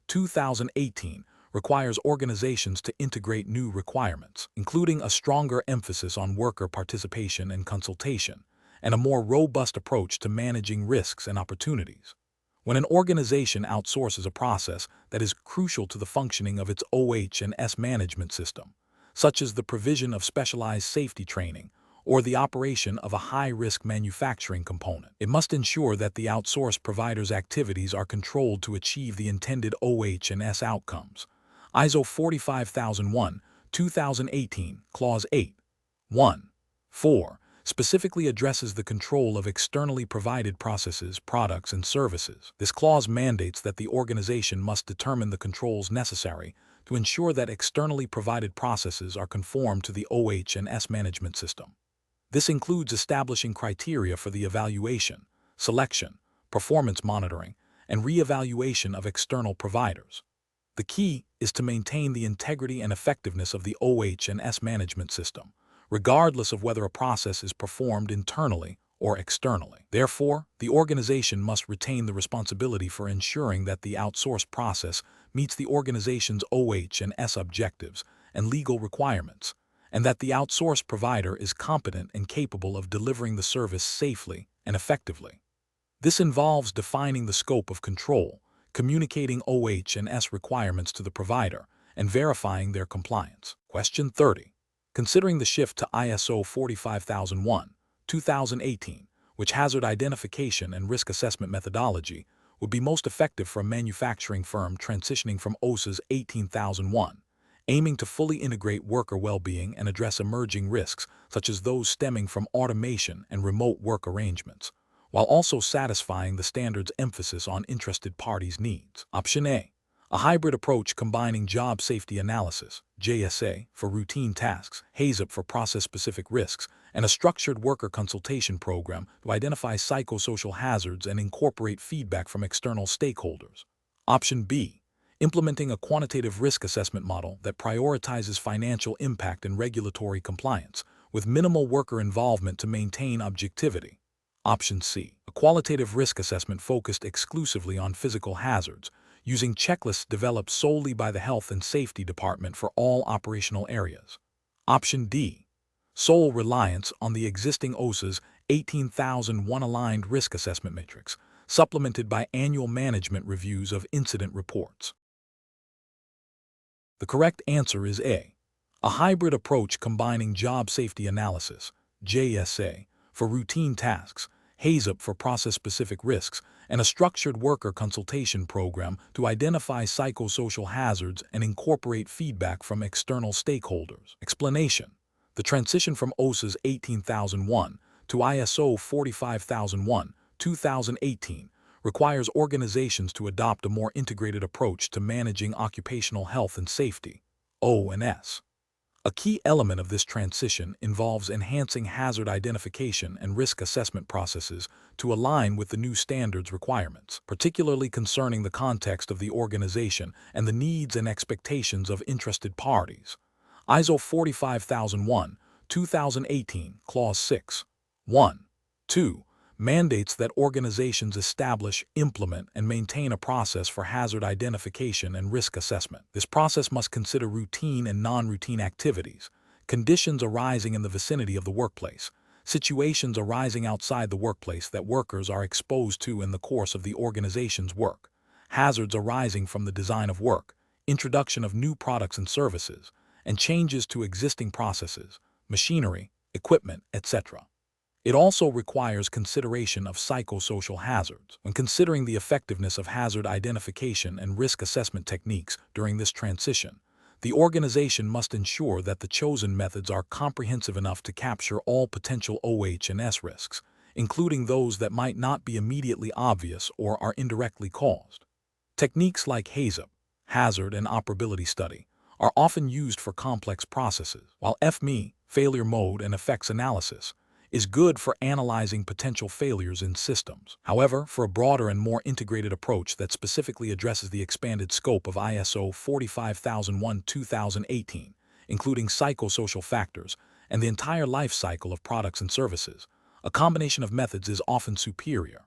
45001-2018 requires organizations to integrate new requirements, including a stronger emphasis on worker participation and consultation, and a more robust approach to managing risks and opportunities. When an organization outsources a process that is crucial to the functioning of its OH&S management system, such as the provision of specialized safety training or the operation of a high-risk manufacturing component, it must ensure that the outsourced provider's activities are controlled to achieve the intended OH&S outcomes. ISO 45001-2018, Clause 8. 1. 4. Specifically addresses the control of externally provided processes, products, and services. This clause mandates that the organization must determine the controls necessary to ensure that externally provided processes are conformed to the OH&S management system. This includes establishing criteria for the evaluation, selection, performance monitoring, and re-evaluation of external providers. The key is to maintain the integrity and effectiveness of the OH&S management system, regardless of whether a process is performed internally or externally. Therefore, the organization must retain the responsibility for ensuring that the outsourced process meets the organization's OH&S objectives and legal requirements, and that the outsourced provider is competent and capable of delivering the service safely and effectively. This involves defining the scope of control, communicating OH&S requirements to the provider, and verifying their compliance. Question 30. Considering the shift to ISO 45001-2018, which hazard identification and risk assessment methodology would be most effective for a manufacturing firm transitioning from OSHA's 18001, aiming to fully integrate worker well-being and address emerging risks such as those stemming from automation and remote work arrangements, while also satisfying the standard's emphasis on interested parties' needs? Option A. A hybrid approach combining job safety analysis, JSA, for routine tasks, HAZUP for process-specific risks, and a structured worker consultation program to identify psychosocial hazards and incorporate feedback from external stakeholders. Option B. Implementing a quantitative risk assessment model that prioritizes financial impact and regulatory compliance, with minimal worker involvement to maintain objectivity. Option C. A qualitative risk assessment focused exclusively on physical hazards, using checklists developed solely by the Health and Safety Department for all operational areas. Option D. Sole reliance on the existing OSHA's 18001 aligned risk assessment matrix, supplemented by annual management reviews of incident reports. The correct answer is A. A hybrid approach combining job safety analysis, JSA, for routine tasks, HAZUP for process-specific risks, and a structured worker consultation program to identify psychosocial hazards and incorporate feedback from external stakeholders. Explanation. The transition from OSHA's 18001 to ISO 45001-2018 requires organizations to adopt a more integrated approach to managing occupational health and safety, O&S. A key element of this transition involves enhancing hazard identification and risk assessment processes to align with the new standards requirements, particularly concerning the context of the organization and the needs and expectations of interested parties. ISO 45001-2018, Clause 6. 1. 2. mandates that organizations establish, implement, and maintain a process for hazard identification and risk assessment. This process must consider routine and non-routine activities, conditions arising in the vicinity of the workplace, situations arising outside the workplace that workers are exposed to in the course of the organization's work, hazards arising from the design of work, introduction of new products and services, and changes to existing processes, machinery, equipment, etc. It also requires consideration of psychosocial hazards when considering the effectiveness of hazard identification and risk assessment techniques during this transition. The organization must ensure that the chosen methods are comprehensive enough to capture all potential OH&S risks, including those that might not be immediately obvious or are indirectly caused. Techniques like HAZOP, hazard and operability study, are often used for complex processes, while FME, failure mode and effects analysis, is good for analyzing potential failures in systems. However, for a broader and more integrated approach that specifically addresses the expanded scope of ISO 45001-2018, including psychosocial factors and the entire life cycle of products and services, a combination of methods is often superior.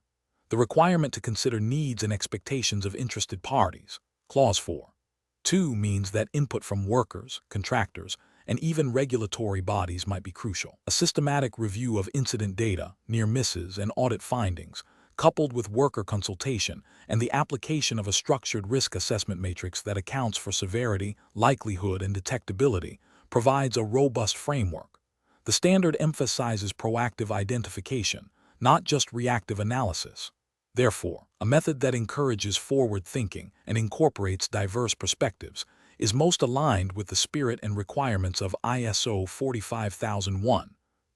The requirement to consider needs and expectations of interested parties, Clause 4.2 means that input from workers, contractors, and even regulatory bodies might be crucial. A systematic review of incident data, near misses, and audit findings, coupled with worker consultation and the application of a structured risk assessment matrix that accounts for severity, likelihood, and detectability, provides a robust framework. The standard emphasizes proactive identification, not just reactive analysis. Therefore, a method that encourages forward thinking and incorporates diverse perspectives is most aligned with the spirit and requirements of ISO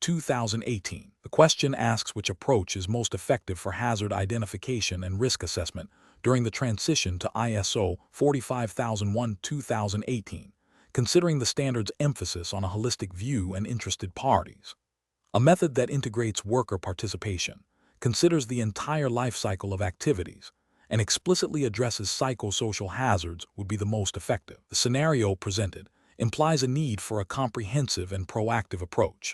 45001-2018. The question asks which approach is most effective for hazard identification and risk assessment during the transition to ISO 45001-2018, considering the standard's emphasis on a holistic view and interested parties. A method that integrates worker participation, considers the entire life cycle of activities, and explicitly addresses psychosocial hazards would be the most effective. The scenario presented implies a need for a comprehensive and proactive approach.